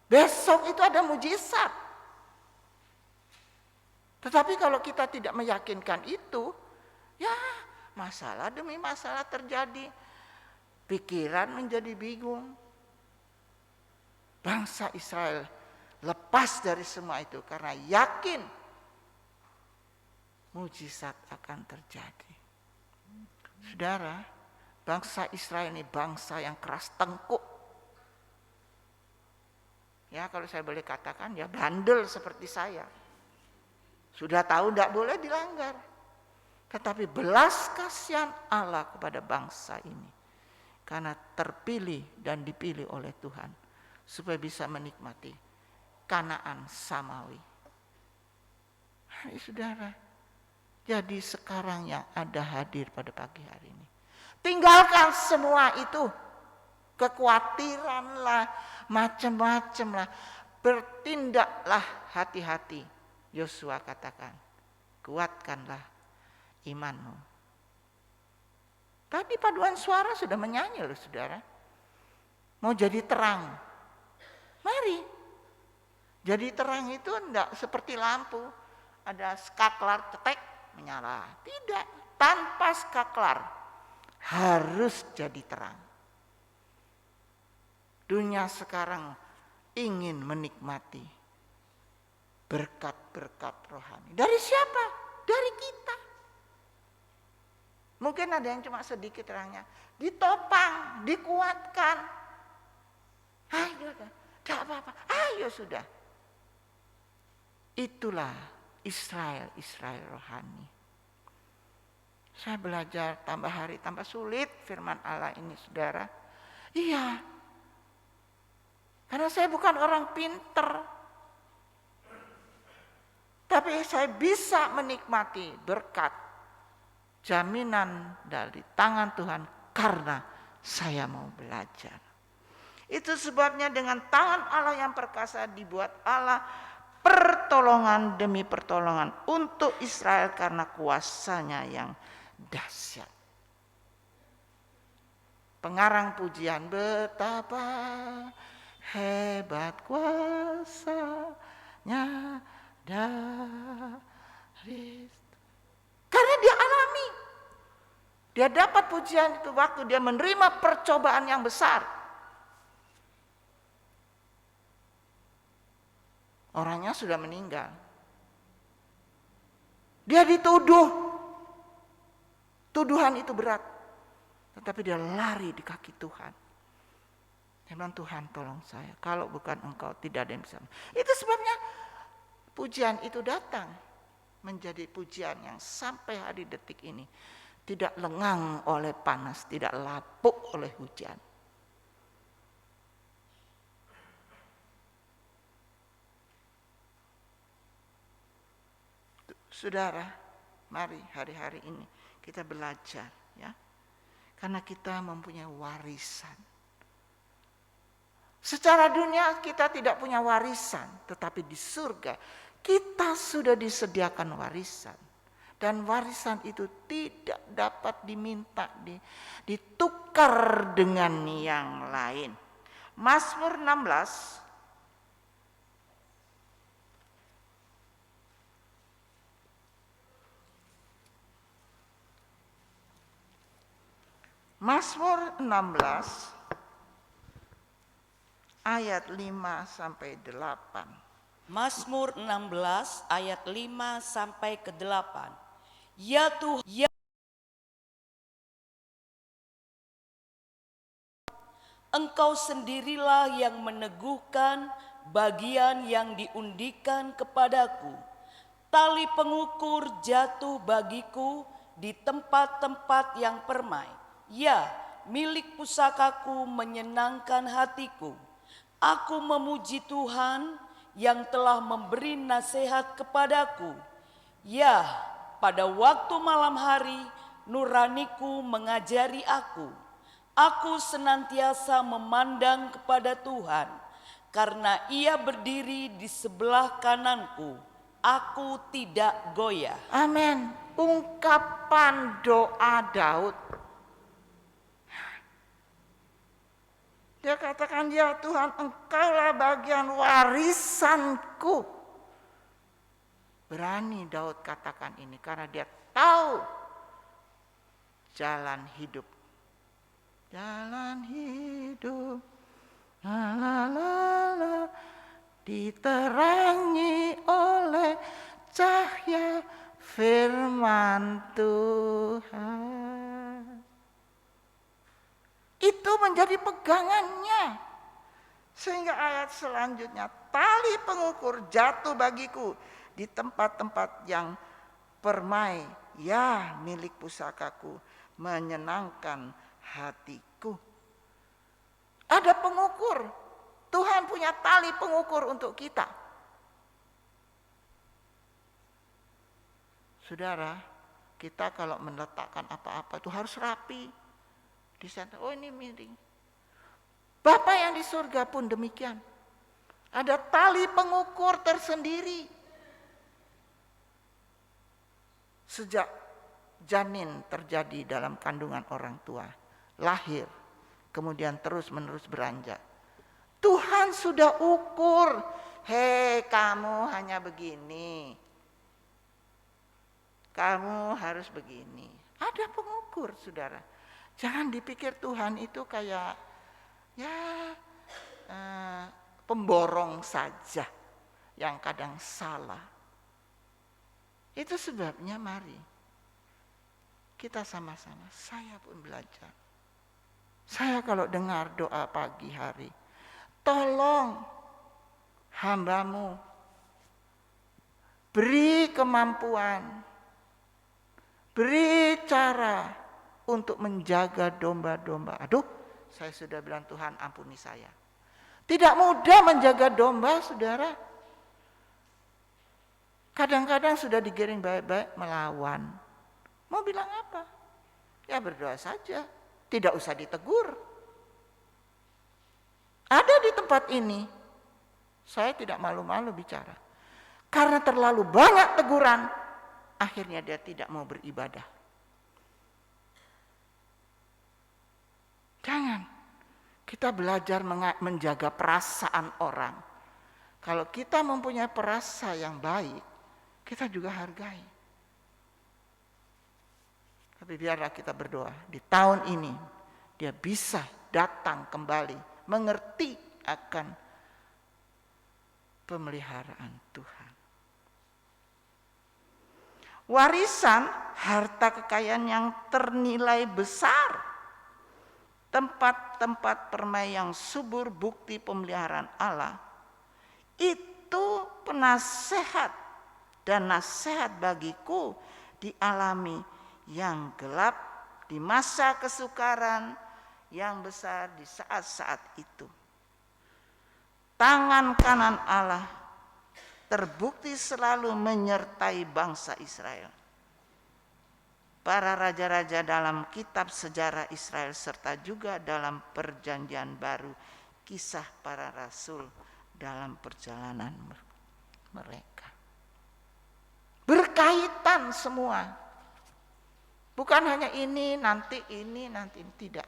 besok itu ada mujizat. Tetapi kalau kita tidak meyakinkan itu, ya masalah demi masalah terjadi. Pikiran menjadi bingung. Bangsa Israel lepas dari semua itu karena yakin mujizat akan terjadi. Saudara, bangsa Israel ini bangsa yang keras tengkuk. Ya, kalau saya boleh katakan, ya bandel seperti saya. Sudah tahu tidak boleh dilanggar. Tetapi belas kasihan Allah kepada bangsa ini. Karena terpilih dan dipilih oleh Tuhan. Supaya bisa menikmati Kanaan Samawi. Hai saudara, jadi sekarang yang ada hadir pada pagi hari ini. Tinggalkan semua itu. Kekhawatiran lah, macam-macam lah. Bertindaklah hati-hati. Yosua katakan, kuatkanlah imanmu. Tadi paduan suara sudah menyanyi loh saudara. Mau jadi terang. Mari. Jadi terang itu enggak seperti lampu. Ada skaklar tetek menyala. Tidak, tanpa skaklar harus jadi terang. Dunia sekarang ingin menikmati berkat-berkat rohani. Dari siapa? Dari kita. Mungkin ada yang cuma sedikit terangnya. Ditopang, dikuatkan. Ayo, tidak apa-apa. Ayo sudah. Itulah Israel rohani. Saya belajar tambah hari tambah sulit firman Allah ini saudara. Iya. Karena saya bukan orang pinter. Tapi saya bisa menikmati berkat jaminan dari tangan Tuhan karena saya mau belajar. Itu sebabnya dengan tangan Allah yang perkasa dibuat Allah pertolongan demi pertolongan untuk Israel karena kuasanya yang dahsyat. Pengarang pujian, betapa hebat kuasanya dari, karena dia alami. Dia dapat pujian itu waktu dia menerima percobaan yang besar. Orangnya sudah meninggal. Dia dituduh tuduhan itu berat. Tetapi dia lari di kaki Tuhan. Dia bilang, Tuhan tolong saya, kalau bukan Engkau tidak ada yang bisa. Itu sebabnya pujian itu datang menjadi pujian yang sampai hari detik ini tidak lengang oleh panas, tidak lapuk oleh hujan. Saudara, mari hari-hari ini kita belajar, ya. Karena kita mempunyai warisan. Secara dunia kita tidak punya warisan, tetapi di surga kita sudah disediakan warisan. Dan warisan itu tidak dapat diminta, ditukar dengan yang lain. Mazmur 16 Mazmur 16 ayat 5 sampai 8. Mazmur 16 ayat 5 sampai ke 8. Ya Tuhan, ya Engkau sendirilah yang meneguhkan bagian yang diundikan kepadaku. Tali pengukur jatuh bagiku di tempat-tempat yang permai. Ya, milik pusakaku menyenangkan hatiku. Aku memuji Tuhan yang telah memberi nasihat kepadaku. Ya, pada waktu malam hari nuraniku mengajari aku. Aku senantiasa memandang kepada Tuhan, karena Ia berdiri di sebelah kananku. Aku tidak goyah. Amin. Ungkapan doa Daud. Dia katakan, ya Tuhan, Engkaulah bagian warisanku. Berani Daud katakan ini karena dia tahu jalan hidup. Jalan hidup, la la la la, diterangi oleh cahaya firman Tuhan. Itu menjadi pegangannya. Sehingga ayat selanjutnya, tali pengukur jatuh bagiku di tempat-tempat yang permai. Ya, milik pusakaku menyenangkan hatiku. Ada pengukur. Tuhan punya tali pengukur untuk kita. Saudara, kita kalau meletakkan apa-apa itu harus rapi. Di sana, oh ini miring. Bapa yang di surga pun demikian. Ada tali pengukur tersendiri. Sejak janin terjadi dalam kandungan orang tua, lahir, kemudian terus-menerus beranjak. Tuhan sudah ukur, hei kamu hanya begini. Kamu harus begini. Ada pengukur, saudara. Jangan dipikir Tuhan itu kayak pemborong saja yang kadang salah. Itu sebabnya mari kita sama-sama, saya pun belajar. Saya kalau dengar doa pagi hari, tolong hambamu, beri kemampuan, beri cara untuk menjaga domba-domba. Aduh, saya sudah bilang Tuhan ampuni saya. Tidak mudah menjaga domba, saudara. Kadang-kadang sudah digiring baik-baik melawan. Mau bilang apa? Ya berdoa saja, tidak usah ditegur. Ada di tempat ini, saya tidak malu-malu bicara. Karena terlalu banyak teguran, akhirnya dia tidak mau beribadah. Jangan. Kita belajar menjaga perasaan orang. Kalau kita mempunyai perasa yang baik, kita juga hargai. Tapi biarlah kita berdoa, di tahun ini dia bisa datang kembali, mengerti akan pemeliharaan Tuhan. Warisan, harta kekayaan yang ternilai besar, tempat-tempat permai yang subur, bukti pemeliharaan Allah, itu penasehat dan nasihat bagiku dialami yang gelap di masa kesukaran yang besar di saat-saat itu. Tangan kanan Allah terbukti selalu menyertai bangsa Israel. Para raja-raja dalam kitab sejarah Israel serta juga dalam perjanjian baru, kisah para rasul dalam perjalanan mereka. Berkaitan semua. Bukan hanya ini, nanti tidak.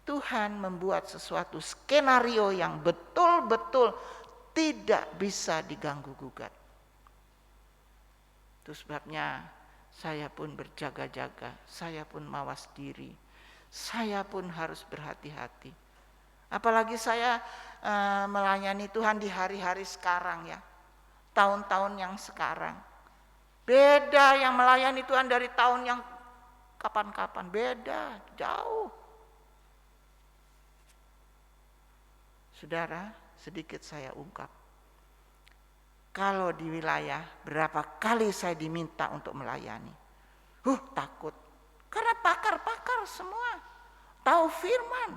Tuhan membuat sesuatu skenario yang betul-betul tidak bisa diganggu gugat. Itu sebabnya saya pun berjaga-jaga, saya pun mawas diri, saya pun harus berhati-hati. Apalagi saya melayani Tuhan di hari-hari sekarang ya, tahun-tahun yang sekarang. Beda yang melayani Tuhan dari tahun yang kapan-kapan, beda, jauh. Saudara, sedikit saya ungkap. Kalau di wilayah berapa kali saya diminta untuk melayani. Takut. Karena pakar-pakar semua tahu firman.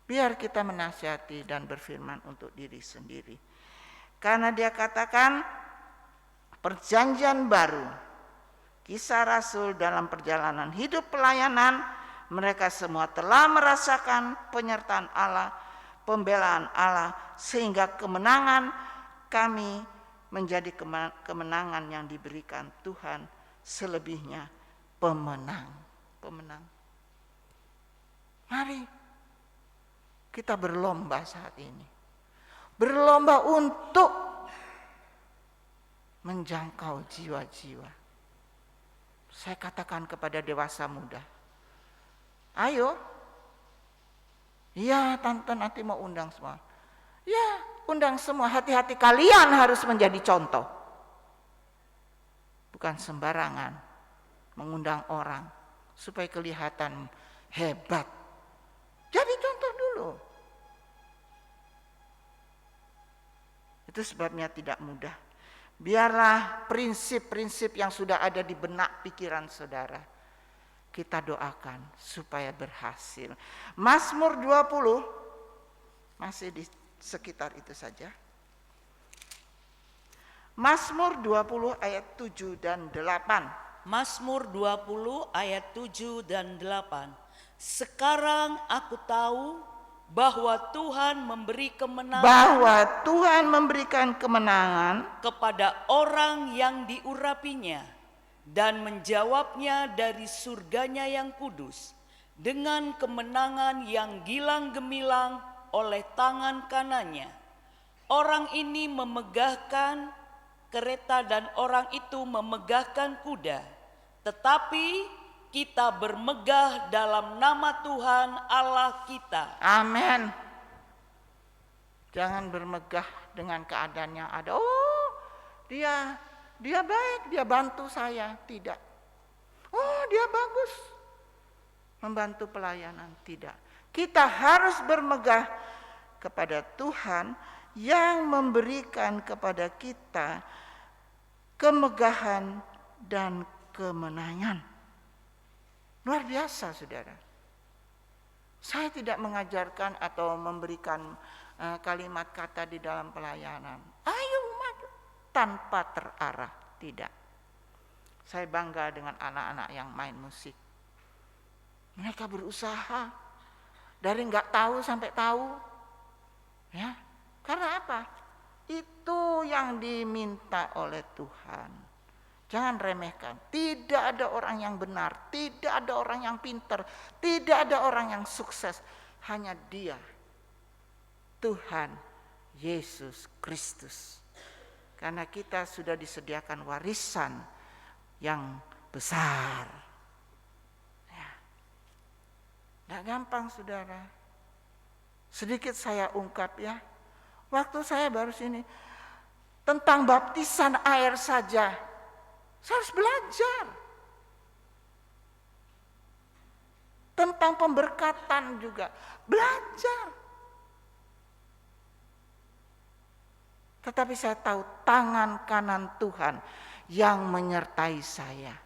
Biar kita menasihati dan berfirman untuk diri sendiri. Karena dia katakan perjanjian baru, kisah rasul dalam perjalanan hidup pelayanan, mereka semua telah merasakan penyertaan Allah, pembelaan Allah, sehingga kemenangan kami menjadi kemenangan yang diberikan Tuhan, selebihnya pemenang. Mari kita berlomba saat ini. Berlomba untuk menjangkau jiwa-jiwa. Saya katakan kepada dewasa muda, ayo, ya tante nanti mau undang semua. Ya undang semua, hati-hati kalian harus menjadi contoh. Bukan sembarangan mengundang orang supaya kelihatan hebat. Jadi contoh dulu. Itu sebabnya tidak mudah. Biarlah prinsip-prinsip yang sudah ada di benak pikiran saudara kita doakan supaya berhasil. Mazmur 20 masih di sekitar itu saja. Mazmur 20 ayat 7 dan 8. Mazmur 20 ayat 7 dan 8. Sekarang aku tahu bahwa Tuhan memberi kemenangan, bahwa Tuhan memberikan kemenangan kepada orang yang diurapinya dan menjawabnya dari surganya yang kudus dengan kemenangan yang gilang gemilang oleh tangan kanannya. Orang ini memegahkan kereta dan orang itu memegahkan kuda, tetapi kita bermegah dalam nama Tuhan Allah kita. Amin. Jangan bermegah dengan keadaan yang ada. Oh, dia baik, dia bantu saya. Tidak. Oh, dia bagus membantu pelayanan. Tidak. Kita harus bermegah kepada Tuhan yang memberikan kepada kita kemegahan dan kemenangan. Luar biasa, saudara. Saya tidak mengajarkan atau memberikan kalimat kata di dalam pelayanan, ayo maju, tanpa terarah. Tidak. Saya bangga dengan anak-anak yang main musik. Mereka berusaha dari nggak tahu sampai tahu. Ya, karena apa? Itu yang diminta oleh Tuhan. Jangan remehkan. Tidak ada orang yang benar, tidak ada orang yang pintar, tidak ada orang yang sukses. Hanya Dia, Tuhan Yesus Kristus. Karena kita sudah disediakan warisan yang besar. Ya. Nggak gampang, saudara. Sedikit saya ungkap ya. Waktu saya baru sini, tentang baptisan air saja. Saya harus belajar. Tentang pemberkatan juga. Belajar. Tetapi saya tahu tangan kanan Tuhan yang menyertai saya.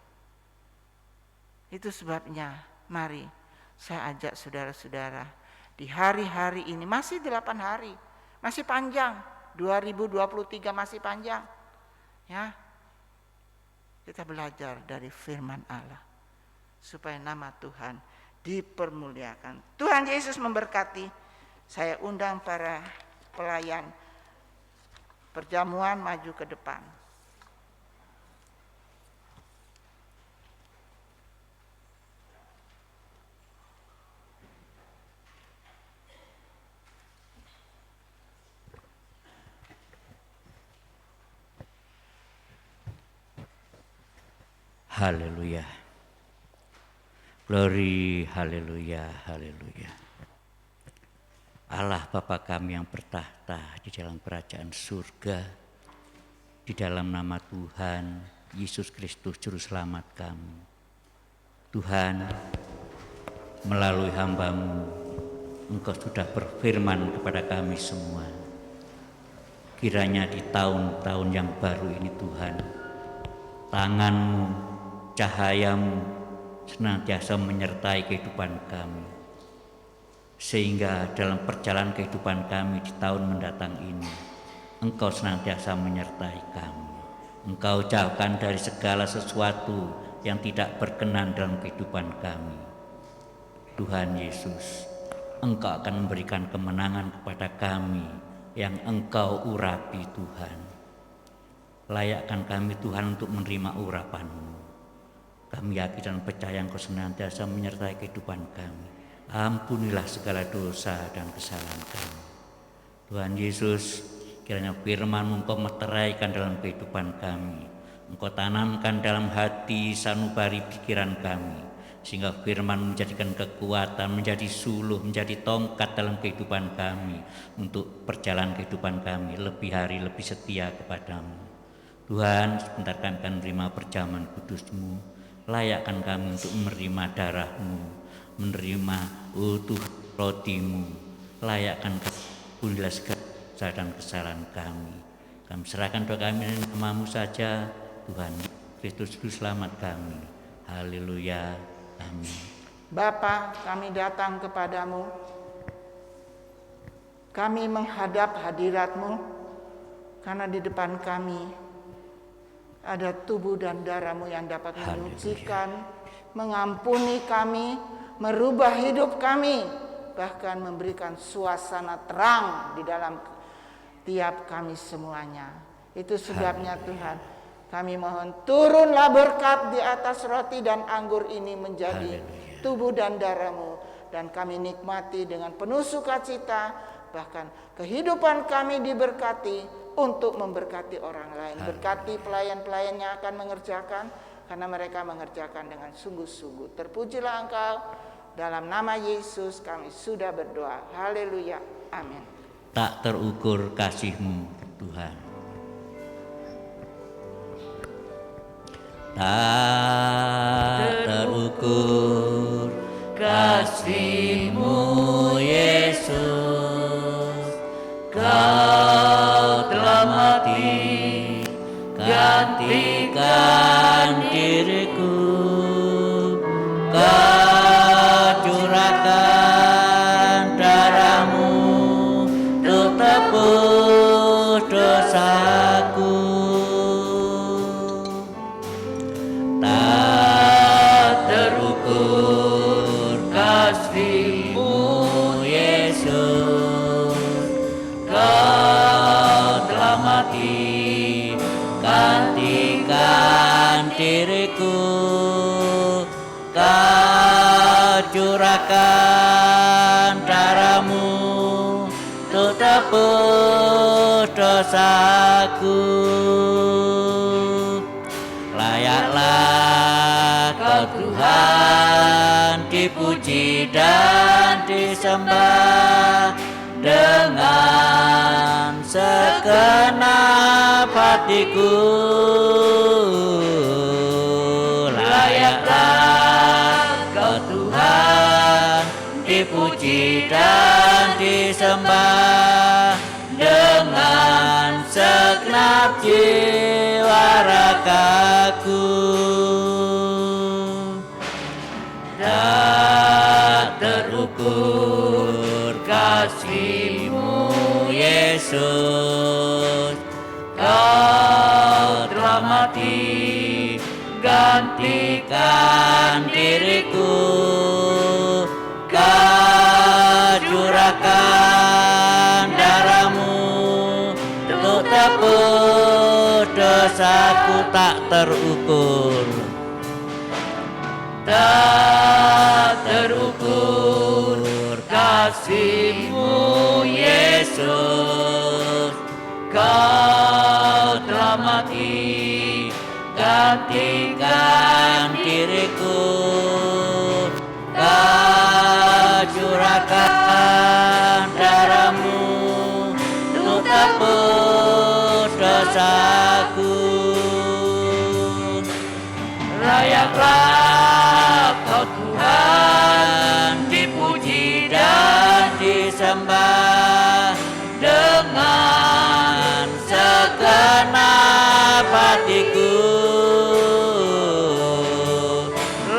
Itu sebabnya mari saya ajak saudara-saudara di hari-hari ini, masih 8 hari, masih panjang, 2023 masih panjang. Ya. Kita belajar dari firman Allah supaya nama Tuhan dipermuliakan. Tuhan Yesus memberkati. Saya undang para pelayan perjamuan maju ke depan. Haleluya. Glory, haleluya, haleluya. Allah Bapa kami yang bertahta di dalam kerajaan surga, di dalam nama Tuhan Yesus Kristus Juru Selamat kami. Tuhan, melalui hamba-Mu, Engkau sudah berfirman kepada kami semua. Kiranya di tahun-tahun yang baru ini Tuhan, tangan-Mu, cahaya-Mu senantiasa menyertai kehidupan kami. Sehingga dalam perjalanan kehidupan kami di tahun mendatang ini, Engkau senantiasa menyertai kami. Engkau jauhkan dari segala sesuatu yang tidak berkenan dalam kehidupan kami. Tuhan Yesus, Engkau akan memberikan kemenangan kepada kami yang Engkau urapi Tuhan. Layakkan kami Tuhan untuk menerima urapan-Mu. Kami yakin dan percaya Engkau senantiasa menyertai kehidupan kami. Ampunilah segala dosa dan kesalahan kami. Tuhan Yesus, kiranya firman-Mu Engkau meteraikan dalam kehidupan kami. Engkau tanamkan dalam hati sanubari pikiran kami, sehingga firman menjadikan kekuatan, menjadi suluh, menjadi tongkat dalam kehidupan kami, untuk perjalanan kehidupan kami lebih hari lebih setia kepadamu. Tuhan, sebentar kami akan menerima perjamuan kudus-Mu. Layakkan kami untuk menerima darah-Mu, menerima utuh roti-Mu. Layakkan ampunilah segala dosa dan kesalahan kami. Kami serahkan doa kami dan nama-Mu saja, Tuhan Kristus Juru Selamat kami. Haleluya, amin. Bapa, kami datang kepadamu. Kami menghadap hadirat-Mu, karena di depan kami ada tubuh dan darah-Mu yang dapat menyucikan, mengampuni kami, merubah hidup kami, bahkan memberikan suasana terang di dalam tiap kami semuanya. Itu sebabnya Tuhan, kami mohon turunlah berkat di atas roti dan anggur ini menjadi tubuh dan darah-Mu, dan kami nikmati dengan penuh sukacita, bahkan kehidupan kami diberkati untuk memberkati orang lain. Berkati pelayan-pelayan yang akan mengerjakan, karena mereka mengerjakan dengan sungguh-sungguh. Terpujilah Engkau, dalam nama Yesus kami sudah berdoa. Haleluya, amin. Tak terukur kasih-Mu Tuhan. Tak terukur kasih-Mu Yesus. Kau telah mati gantikan diriku. Kau curahkan darah-Mu untuk tebus dosaku. Tak terukur kasih-Mu Yesus. Kau telah mati gantikan diriku. Kau curahkan darah-Mu untuk tebus dosaku. Layaklah Kau Tuhan dipuji dan disembah, dengan segenap hatiku. Layaklah Kau Tuhan dipuji dan disembah dengan segenap jiwa ragaku. Tak terukur kasih-Mu Yesus, Kau telah mati gantikan diriku. Kau curahkan darah-Mu untuk tebus dosaku tak terukur. Tak terukur kasih-Mu Yesus, Kau telah mati gantikan diriku. Kau curahkan darah-Mu untuk tebus dosaku. Layaklah Kau Tuhan dipuji dan disembah dengan segenap hatiku.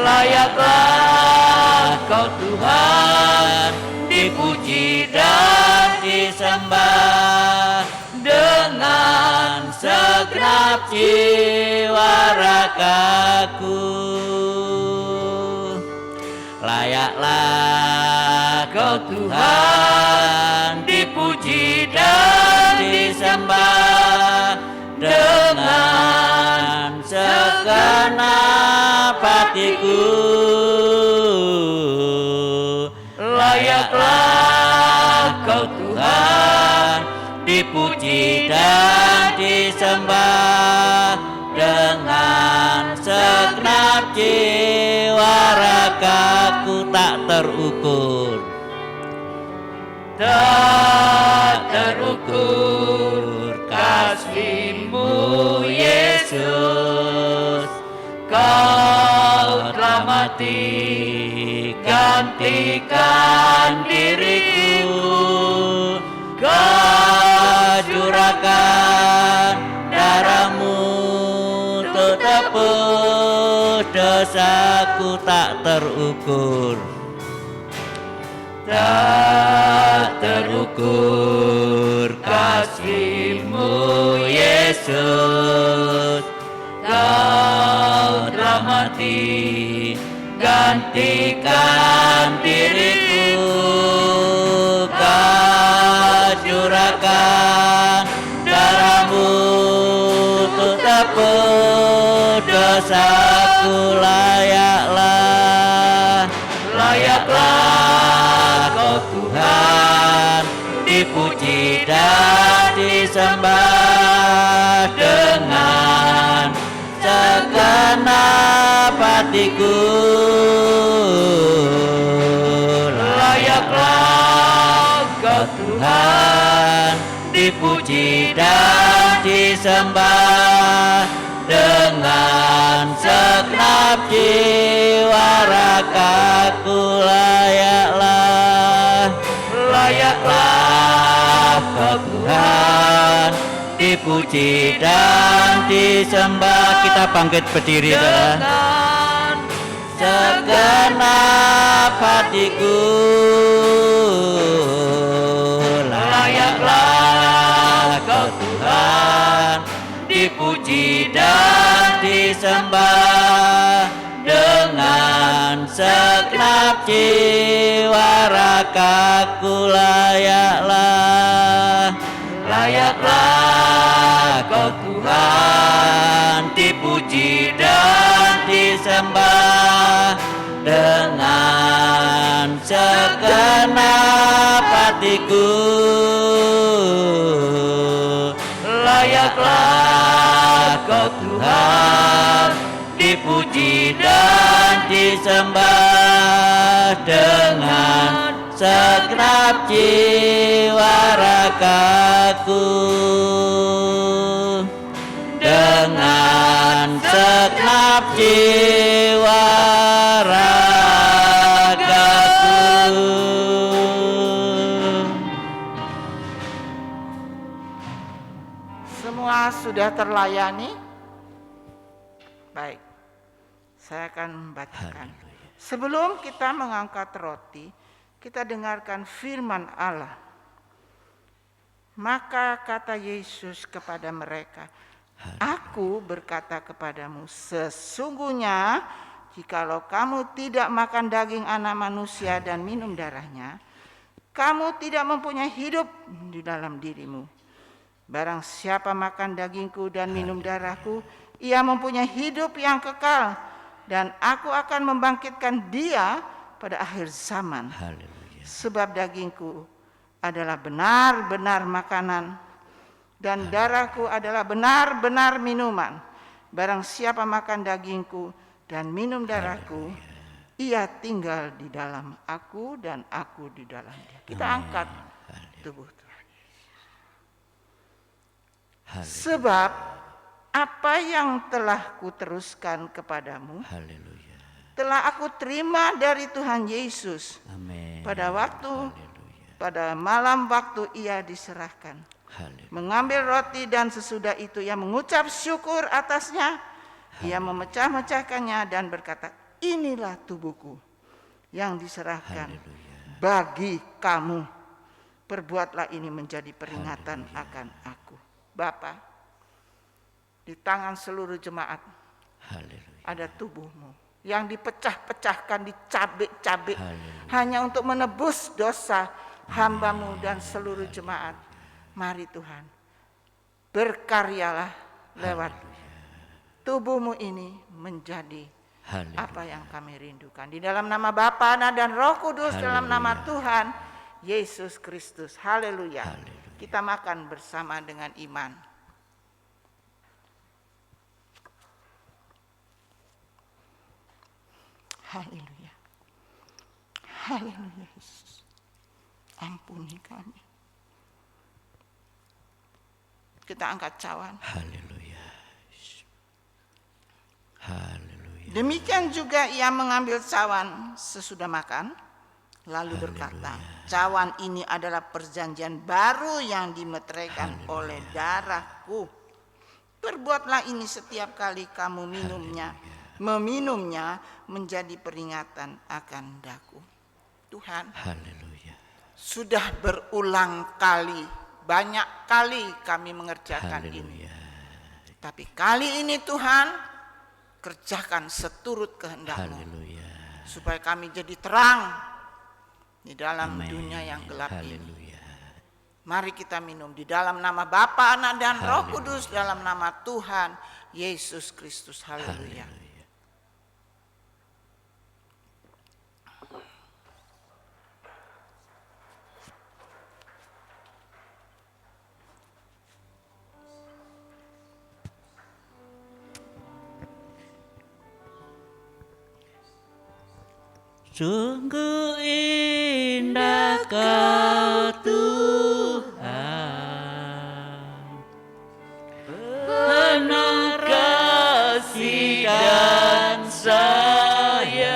Layaklah Kau Tuhan dipuji dan disembah dengan segenap jiwa ragaku. Layaklah Kau Tuhan dipuji dan disembah dengan segenap hatiku. Layaklah Kau Tuhan dipuji dan disembah dengan segenap jiwa ragaku tak terukur. Tak terukur kasih-Mu Yesus, Kau telah mati gantikan diriku. Kau curahkan darah-Mu untuk tebus dosaku tak terukur. Tak terukur kasih-Mu Yesus, Kau telah mati gantikan diriku. Kau curahkan darah-Mu untuk tebus dosaku. Layaklah Kau Tuhan dipuji dan disembah dengan segenap hatiku. Layaklah Kau Tuhan dipuji dan disembah dengan segenap jiwa ragaku. Layaklah Kau Tuhan dipuji dan disembah. Kita bangkit berdiri dengan segenap hatiku. Layaklah Kau Tuhan dipuji dan disembah dengan segenap jiwa ragaku. Layaklah Kau Tuhan dipuji dan disembah dengan segenap hatiku. Layaklah Kau Tuhan dipuji dan disembah dengan segenap jiwa ragaku, dengan segenap jiwa ragaku. Semua sudah terlayani? Baik, saya akan membacakan. Sebelum kita mengangkat roti, kita dengarkan firman Allah. Maka kata Yesus kepada mereka, Aku berkata kepadamu, sesungguhnya jikalau kamu tidak makan daging anak manusia dan minum darahnya, kamu tidak mempunyai hidup di dalam dirimu. Barang siapa makan dagingku dan minum darahku, ia mempunyai hidup yang kekal, dan aku akan membangkitkan dia pada akhir zaman. Sebab dagingku adalah benar-benar makanan, dan darahku adalah benar-benar minuman. Barang siapa makan dagingku dan minum darahku, ia tinggal di dalam aku dan aku di dalam dia. Kita angkat tubuh Tuhan. Sebab apa yang telah kuteruskan kepadamu, telah aku terima dari Tuhan Yesus. Pada malam waktu ia diserahkan, mengambil roti dan sesudah itu ia mengucap syukur atasnya, ia memecah-mecahkannya dan berkata, inilah tubuhku yang diserahkan bagi kamu. Perbuatlah ini menjadi peringatan akan aku. Bapa, di tangan seluruh jemaat ada tubuhmu yang dipecah-pecahkan, dicabik-cabik hanya untuk menebus dosa hamba-Mu dan seluruh jemaat. Mari Tuhan, berkaryalah lewat tubuh-Mu ini menjadi apa yang kami rindukan. Di dalam nama Bapa, Anak dan Roh Kudus, dalam nama Tuhan Yesus Kristus. Haleluya. Kita makan bersama dengan iman. Haleluya. Haleluya Yesus. Ampuni kami. Kita angkat cawan. Haleluya. Haleluya. Demikian juga ia mengambil cawan sesudah makan, lalu berkata, cawan ini adalah perjanjian baru yang dimeteraikan oleh darahku. Perbuatlah ini setiap kali kamu meminumnya menjadi peringatan akan daku. Tuhan, sudah berulang kali, banyak kali kami mengerjakan ini. Tapi kali ini Tuhan, kerjakan seturut kehendak-Mu, supaya kami jadi terang di dalam dunia yang gelap ini. Mari kita minum di dalam nama Bapa, Anak dan Roh Kudus, dalam nama Tuhan Yesus Kristus. Haleluya. Sungguh indah Kau Tuhan, penuh kasih dan sayang.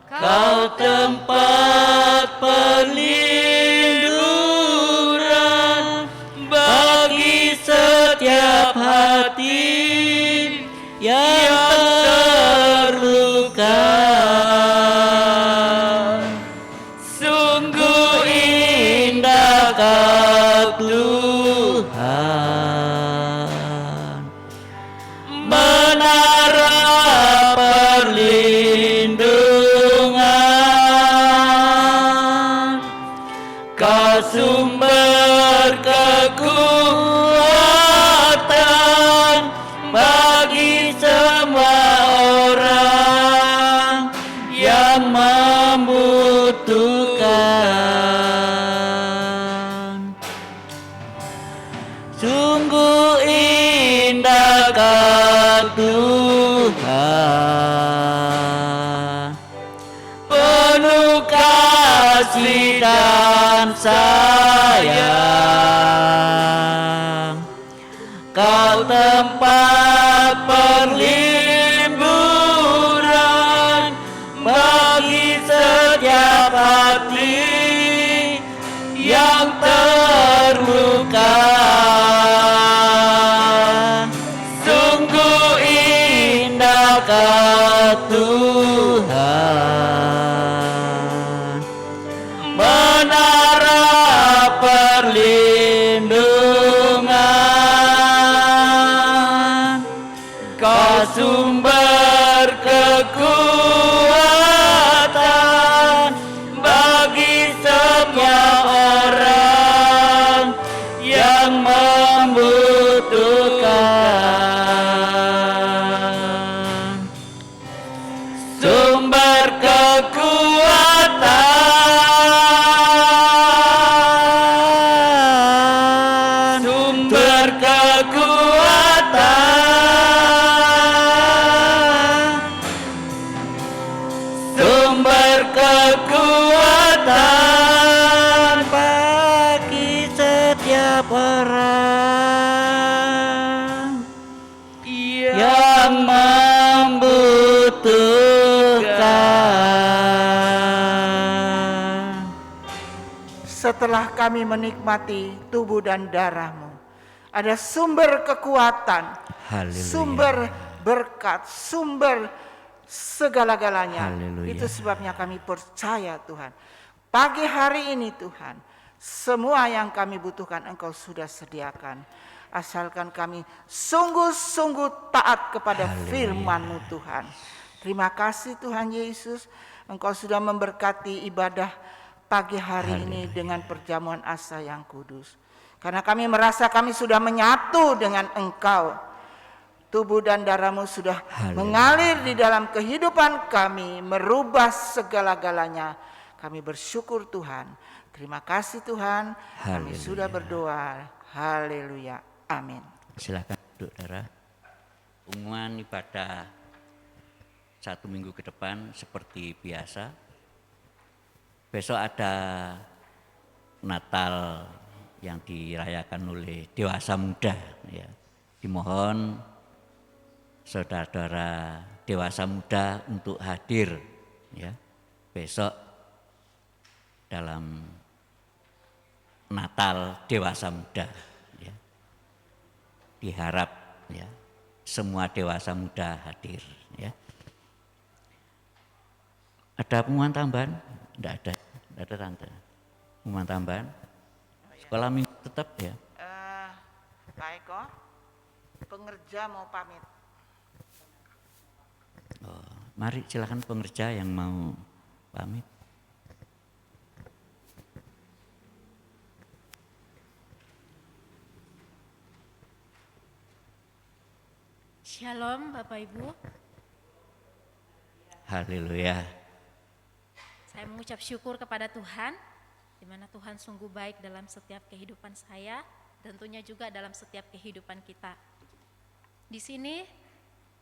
Kau tempat perlindungan bagi setiap hati yang terluka. Sungguh indah Kau Tuhan, menara perlindungan. Kau sumber kekuatan bagi semua orang yang membutuhkan. Sungguh indah Kau Tuhan, sayang, Kau tempat perlindungan bagi setiap hati yang terluka. Sungguh indah Kau Tuhan, menara perlindungan, Kau sumber kekuatan bagi setiap orang yang membutuhkan. Sumber kekuatan, sumber kekuatan, sumber kekuatan bagi setiap orang yang membutuhkan. Setelah kami menikmati tubuh dan darah-Mu, ada sumber kekuatan, Haleluya. sumber berkat, sumber segala-galanya. Haleluya. Itu sebabnya kami percaya Tuhan. Pagi hari ini Tuhan, semua yang kami butuhkan Engkau sudah sediakan. Asalkan kami sungguh-sungguh taat kepada firman-Mu Tuhan. Terima kasih Tuhan Yesus, Engkau sudah memberkati ibadah pagi hari ini dengan perjamuan asa yang kudus. Karena kami merasa kami sudah menyatu dengan Engkau. Tubuh dan darah-Mu sudah mengalir di dalam kehidupan kami, merubah segala-galanya. Kami bersyukur Tuhan. Terima kasih Tuhan. Kami sudah berdoa. Haleluya. Amin. Silakan duduk, saudara. Pengumuman ibadah 1 minggu ke depan seperti biasa. Besok ada Natal yang dirayakan oleh dewasa muda. Ya. Dimohon saudara-saudara dewasa muda untuk hadir ya besok dalam Natal dewasa muda. Ya. Diharap ya semua dewasa muda hadir. Ya. Ada pengumuman tambahan? Tidak ada tante. Pengumuman tambahan? Sekolah minggu tetap ya. Pak Eko, pengerja mau pamit. Oh, mari silakan pengerja yang mau pamit. Shalom Bapak Ibu. Haleluya. Saya mengucap syukur kepada Tuhan, di mana Tuhan sungguh baik dalam setiap kehidupan saya, dan tentunya juga dalam setiap kehidupan kita. Di sini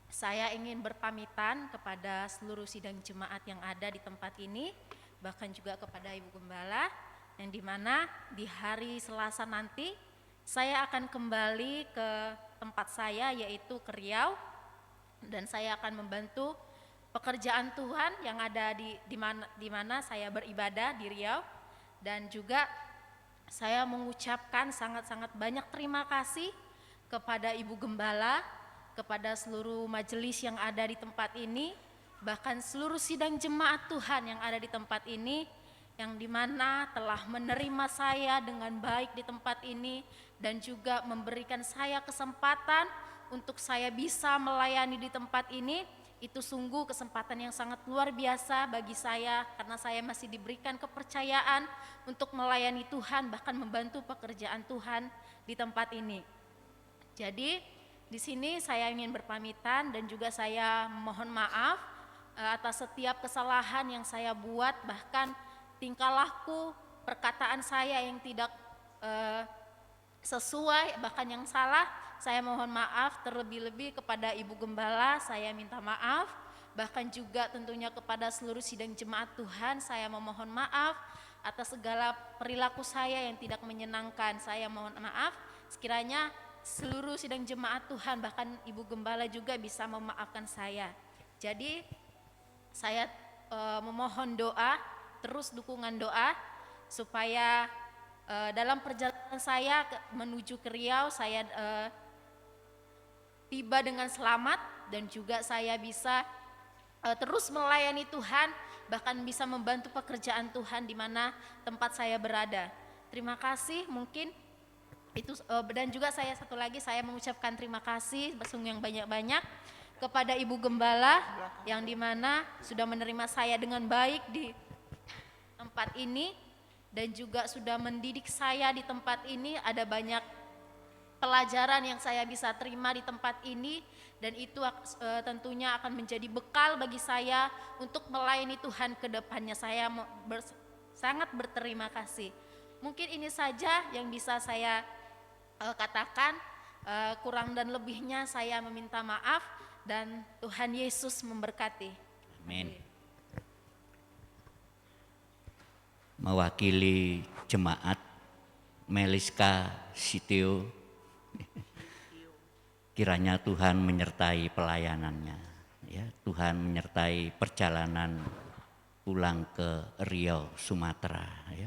saya ingin berpamitan kepada seluruh sidang jemaat yang ada di tempat ini, bahkan juga kepada Ibu Gembala, yang di mana di hari Selasa nanti saya akan kembali ke tempat saya, yaitu ke Riau, dan saya akan membantu pekerjaan Tuhan yang ada di mana saya beribadah di Riau. Dan juga saya mengucapkan sangat-sangat banyak terima kasih kepada Ibu Gembala, kepada seluruh majelis yang ada di tempat ini, bahkan seluruh sidang jemaat Tuhan yang ada di tempat ini, yang dimana telah menerima saya dengan baik di tempat ini, dan juga memberikan saya kesempatan untuk saya bisa melayani di tempat ini. Itu sungguh kesempatan yang sangat luar biasa bagi saya, karena saya masih diberikan kepercayaan untuk melayani Tuhan, bahkan membantu pekerjaan Tuhan di tempat ini. Jadi di sini saya ingin berpamitan, dan juga saya mohon maaf atas setiap kesalahan yang saya buat, bahkan tingkah laku, perkataan saya yang tidak sesuai, bahkan yang salah. Saya mohon maaf, terlebih-lebih kepada Ibu Gembala saya minta maaf, bahkan juga tentunya kepada seluruh sidang jemaat Tuhan saya memohon maaf atas segala perilaku saya yang tidak menyenangkan. Saya mohon maaf, sekiranya seluruh sidang jemaat Tuhan, bahkan Ibu Gembala juga bisa memaafkan saya. Jadi saya memohon doa, terus dukungan doa, supaya dalam perjalanan saya menuju ke Riau, saya tiba dengan selamat, dan juga saya bisa terus melayani Tuhan, bahkan bisa membantu pekerjaan Tuhan di mana tempat saya berada. Terima kasih, mungkin itu, dan juga saya satu lagi, saya mengucapkan terima kasih sungguh yang banyak-banyak kepada Ibu Gembala yang dimana sudah menerima saya dengan baik di tempat ini, dan juga sudah mendidik saya di tempat ini. Ada banyak pelajaran yang saya bisa terima di tempat ini, dan itu tentunya akan menjadi bekal bagi saya untuk melayani Tuhan ke depannya. Saya sangat berterima kasih. Mungkin ini saja yang bisa saya katakan, kurang dan lebihnya saya meminta maaf, dan Tuhan Yesus memberkati. Amin. Mewakili jemaat Meliska Sitio, kiranya Tuhan menyertai pelayanannya, ya. Tuhan menyertai perjalanan pulang ke Riau, Sumatera, ya.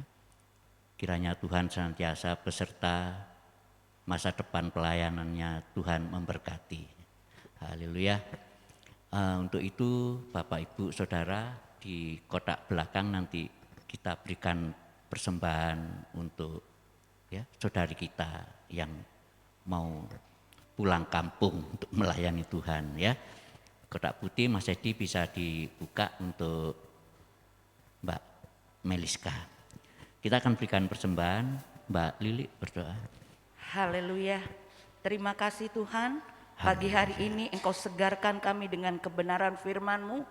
Kiranya Tuhan senantiasa beserta masa depan pelayanannya. Tuhan memberkati. Haleluya. Untuk itu Bapak Ibu Saudara, di kotak belakang nanti kita berikan persembahan untuk, ya, saudari kita yang mau pulang kampung untuk melayani Tuhan, ya. Kotak putih Mas Edi bisa dibuka untuk Mbak Meliska. Kita akan berikan persembahan. Mbak Lili berdoa. Haleluya. Terima kasih Tuhan, pagi hari ini Engkau segarkan kami dengan kebenaran firman-Mu.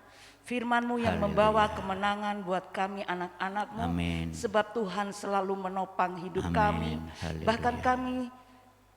Firman-Mu yang membawa kemenangan buat kami anak-anak-Mu. Amin. Sebab Tuhan selalu menopang hidup Amin. kami. Haleluya. Bahkan kami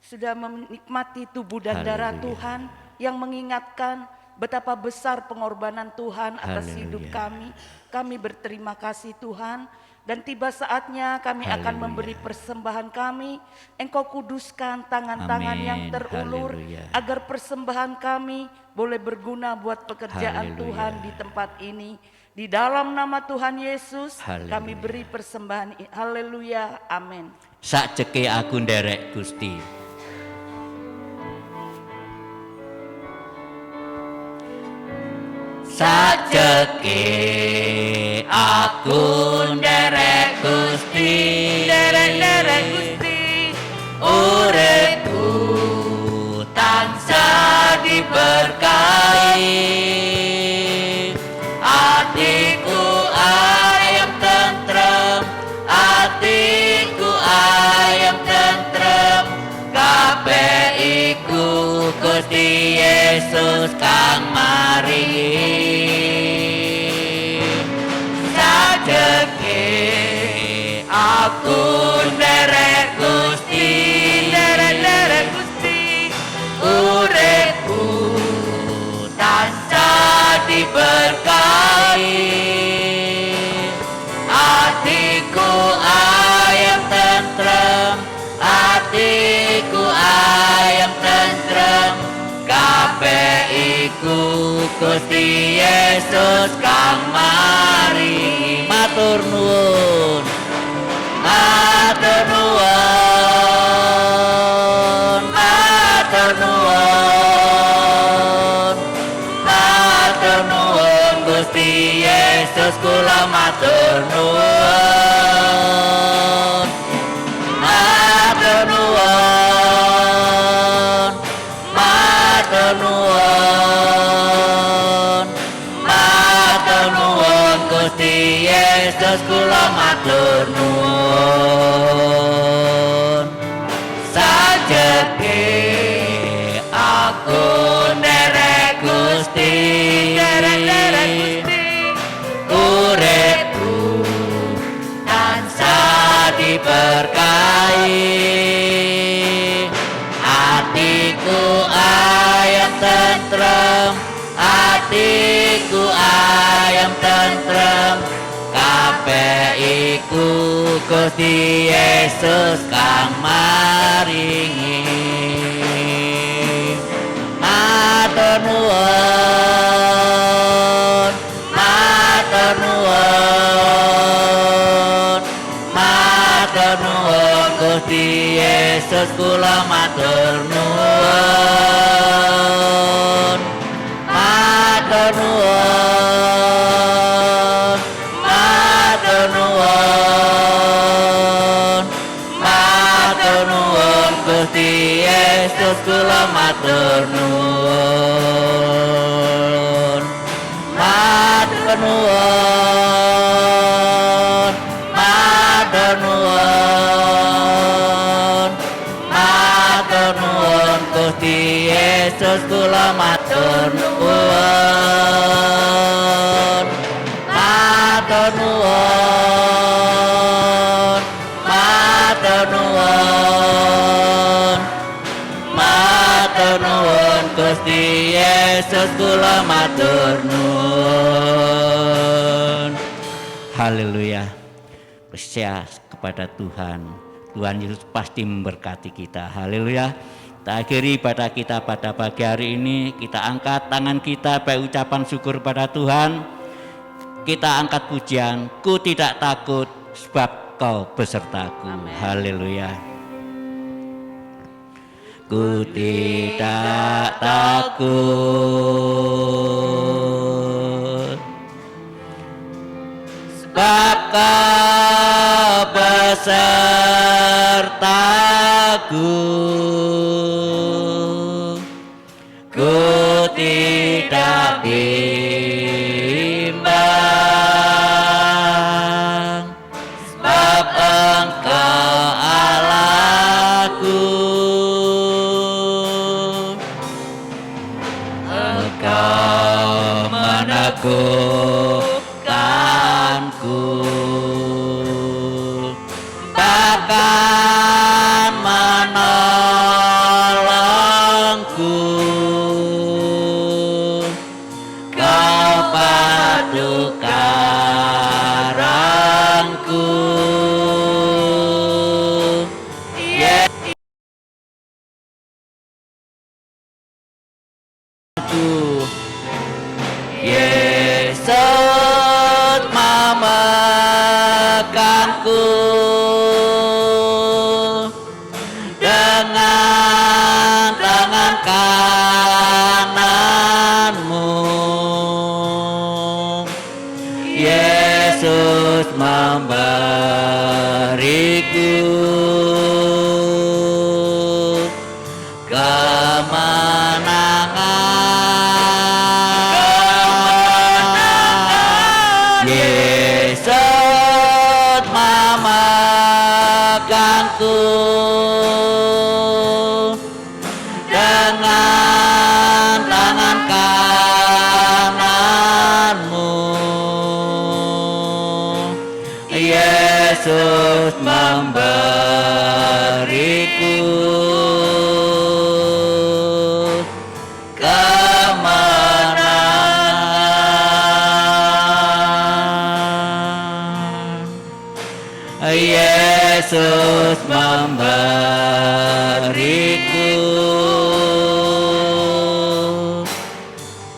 sudah menikmati tubuh dan darah Haleluya. Tuhan yang mengingatkan betapa besar pengorbanan Tuhan atas Haleluya. hidup kami. Kami berterima kasih Tuhan. Dan tiba saatnya kami akan Haleluya. memberi persembahan kami. Engkau kuduskan tangan-tangan Amin. yang terulur, Haleluya. agar persembahan kami boleh berguna buat pekerjaan Haleluya. Tuhan di tempat ini. Di dalam nama Tuhan Yesus Haleluya. kami beri persembahan. Haleluya, amin. Sakjeke aku nderek Gusti. Sakjeke aku nderek Gusti, Derek Gusti, uripku tansah diberkahi, atiku ayem tentrem, atiku ayem tentrem, kabeh iku Gusti Yesus kang maringi. Sajeke aku nderek Gusti, derek Gusti, uripku tansah diberkahi, atiku ayem tentrem, atiku ayem tentrem, kabeh iku Gusti Yesus kang maringi. Matur nuwun, matur nuwun, matur nuwun, matur nuwun Gusti Yesus, kula matur nuwun, matur nuwun, matur nuwun, matur nuwun Gusti Yesus, kula matur nuwun. Sajeke aku nderek Gusti, derek Gusti, uripku tansah diberkahi, atiku ayem tentrem, atiku ayem tentrem, kabeh kabeh iku Gusti Yesus kang maringi. Matur nuwun, matur nuwun, matur nuwun Gusti Yesus kula matur nuwun. Matur nuwun, matur nuwun, matur nuwun Gusti Yesus kula matur nuwun. Matur nuwun, matur nuwun, matur nuwun Gusti Yesus kula matur nuwun. Matur nuwun, matur nuwun, matur nuwun Gusti Yesus kula matur nuwun. Haleluya. Percaya kepada Tuhan. Tuhan Yesus pasti memberkati kita. Haleluya. Kita akhiri ibadah kita pada pagi hari ini. Kita angkat tangan kita baik ucapan syukur pada Tuhan. Kita angkat pujian, ku tidak takut sebab kau besertaku. Haleluya. Ku tidak takut sebab kau besertaku. Ku tidak bimbang sebab Engkau Allahku. Engkau meneguhkanku, bahkan menolongku. Kau padu karangku. Yesus memegangku dengan tangan kananmu. Yesus memberiku kemenangan. Yesus memegangku dengan tangan kananmu. Yesus memberiku kemenangan. Yesus memberiku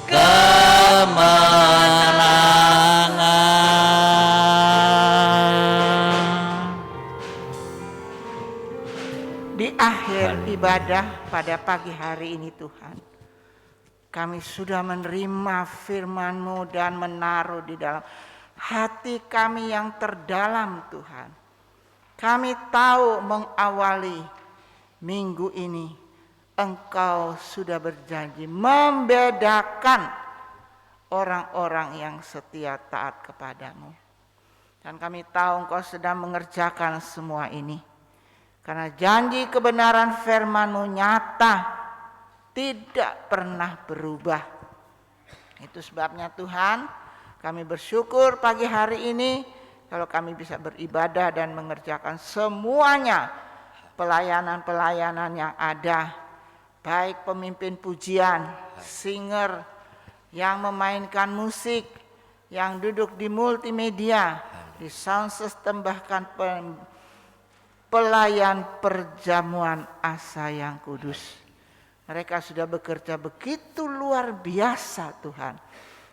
kemenangan. Di akhir ibadah pada pagi hari ini Tuhan, kami sudah menerima firman-Mu dan menaruh di dalam hati kami yang terdalam Tuhan. Kami tahu mengawali minggu ini Engkau sudah berjanji membedakan orang-orang yang setia taat kepadamu. Dan kami tahu Engkau sedang mengerjakan semua ini. Karena janji kebenaran firman-Mu nyata, tidak pernah berubah. Itu sebabnya Tuhan, kami bersyukur pagi hari ini kalau kami bisa beribadah dan mengerjakan semuanya pelayanan-pelayanan yang ada, baik pemimpin pujian, singer, yang memainkan musik, yang duduk di multimedia, di sound system, bahkan pelayan perjamuan asa yang kudus. Mereka sudah bekerja begitu luar biasa Tuhan.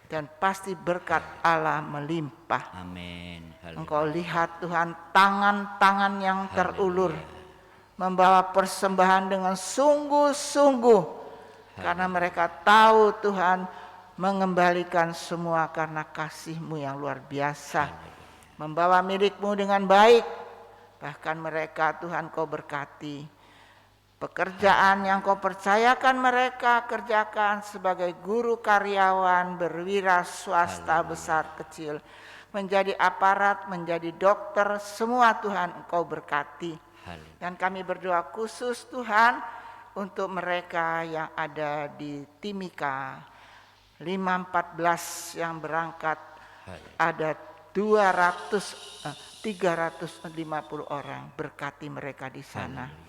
Dan pasti berkat Allah melimpah. Amin. Engkau lihat Tuhan tangan-tangan yang terulur. Membawa persembahan dengan sungguh-sungguh. Karena mereka tahu Tuhan mengembalikan semua karena kasih-Mu yang luar biasa. Membawa milik-Mu dengan baik. Bahkan mereka Tuhan Kau berkati. Pekerjaan yang Kau percayakan mereka kerjakan sebagai guru karyawan, berwira swasta besar kecil, menjadi aparat, menjadi dokter, semua Tuhan Engkau berkati. Dan kami berdoa khusus Tuhan untuk mereka yang ada di Timika 514 yang berangkat, ada 350 orang, berkati mereka di sana.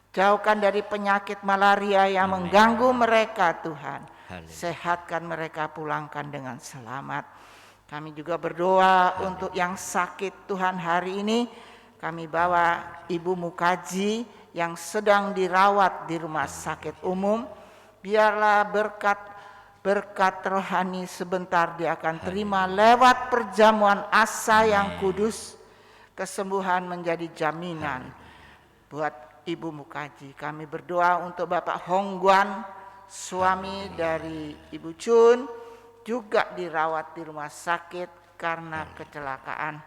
Jauhkan dari penyakit malaria yang mengganggu mereka Tuhan. Sehatkan mereka, pulangkan dengan selamat. Kami juga berdoa untuk yang sakit Tuhan hari ini. Kami bawa Ibu Mukaji yang sedang dirawat di rumah sakit umum. Biarlah berkat rohani sebentar dia akan terima lewat perjamuan asa yang kudus. Kesembuhan menjadi jaminan buat Ibu Mukaji. Kami berdoa untuk Bapak Hongguan, suami dari Ibu Chun, juga dirawat di rumah sakit karena kecelakaan.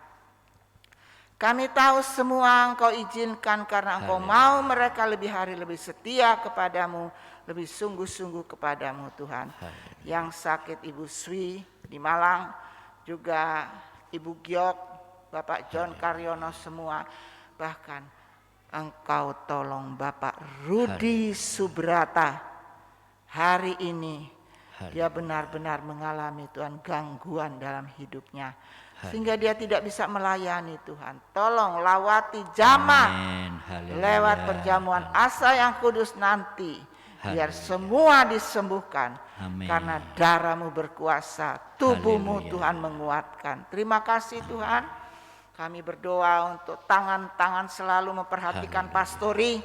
Kami tahu semua Engkau izinkan karena Engkau mau mereka lebih hari lebih setia kepadamu, lebih sungguh-sungguh kepadamu Tuhan. Yang sakit Ibu Swi di Malang, juga Ibu Giok, Bapak John Karyono semua, bahkan Engkau tolong Bapak Rudi Subrata hari ini. Dia benar-benar mengalami Tuhan gangguan dalam hidupnya. Sehingga dia tidak bisa melayani Tuhan. Tolong lawati jamaah lewat perjamuan asa yang kudus nanti. Biar semua disembuhkan. Karena darah-Mu berkuasa, tubuh-Mu Tuhan menguatkan. Terima kasih Tuhan. Kami berdoa untuk tangan-tangan selalu memperhatikan pastori.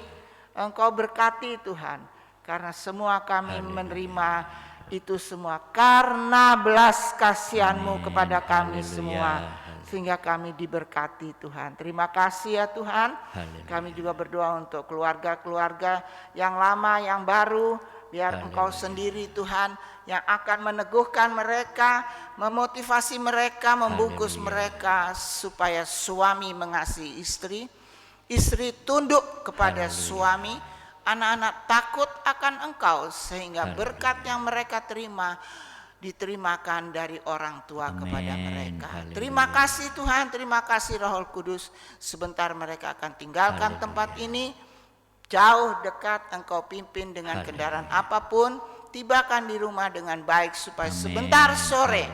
Engkau berkati Tuhan. Karena semua kami menerima itu semua. Karena belas kasihan-Mu kepada kami semua. Sehingga kami diberkati Tuhan. Terima kasih ya Tuhan. Kami juga berdoa untuk keluarga-keluarga yang lama, yang baru. Biar Engkau sendiri Tuhan yang akan meneguhkan mereka, memotivasi mereka, membungkus mereka supaya suami mengasihi istri, istri tunduk kepada suami, anak-anak takut akan Engkau sehingga berkat yang mereka terima diterimakan dari orang tua kepada mereka. Terima kasih Tuhan, terima kasih Roh Kudus. Sebentar mereka akan tinggalkan tempat ini. Jauh dekat Engkau pimpin dengan kendaraan apapun, tibakan di rumah dengan baik supaya sebentar sore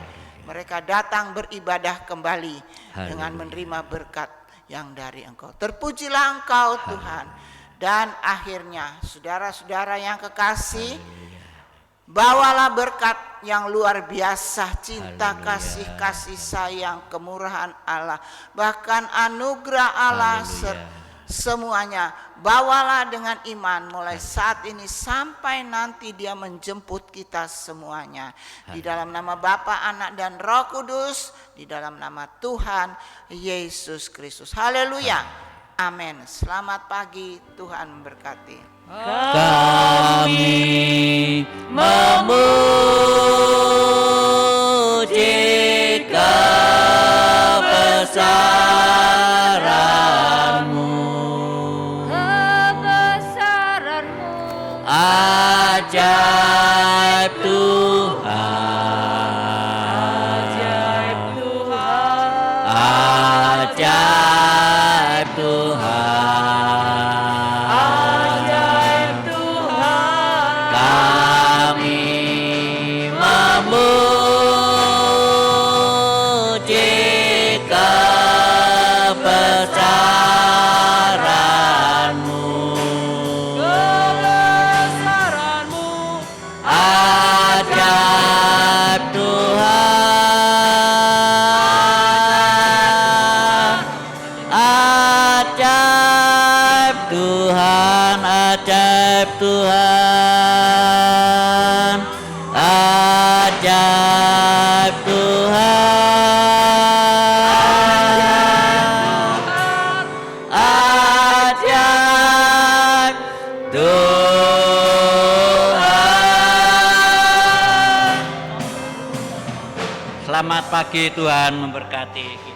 mereka datang beribadah kembali dengan menerima berkat yang dari Engkau. Terpujilah Engkau Tuhan. Dan akhirnya saudara-saudara yang kekasih, bawalah berkat yang luar biasa, cinta, kasih sayang, kemurahan Allah, bahkan anugerah Allah semuanya. Bawalah dengan iman mulai saat ini sampai nanti Dia menjemput kita semuanya. Di dalam nama Bapa, Anak dan Roh Kudus, di dalam nama Tuhan Yesus Kristus. Haleluya. Amin. Selamat pagi, Tuhan memberkati. Kami memuji kebesaran-Mu, ajaib Tuhan, ajaib Tuhan, kami memuji kebesaran-Mu, ajaib Tuhan, Tuhan, ajaib Tuhan, ajaib Tuhan. Selamat pagi, Tuhan memberkati kita.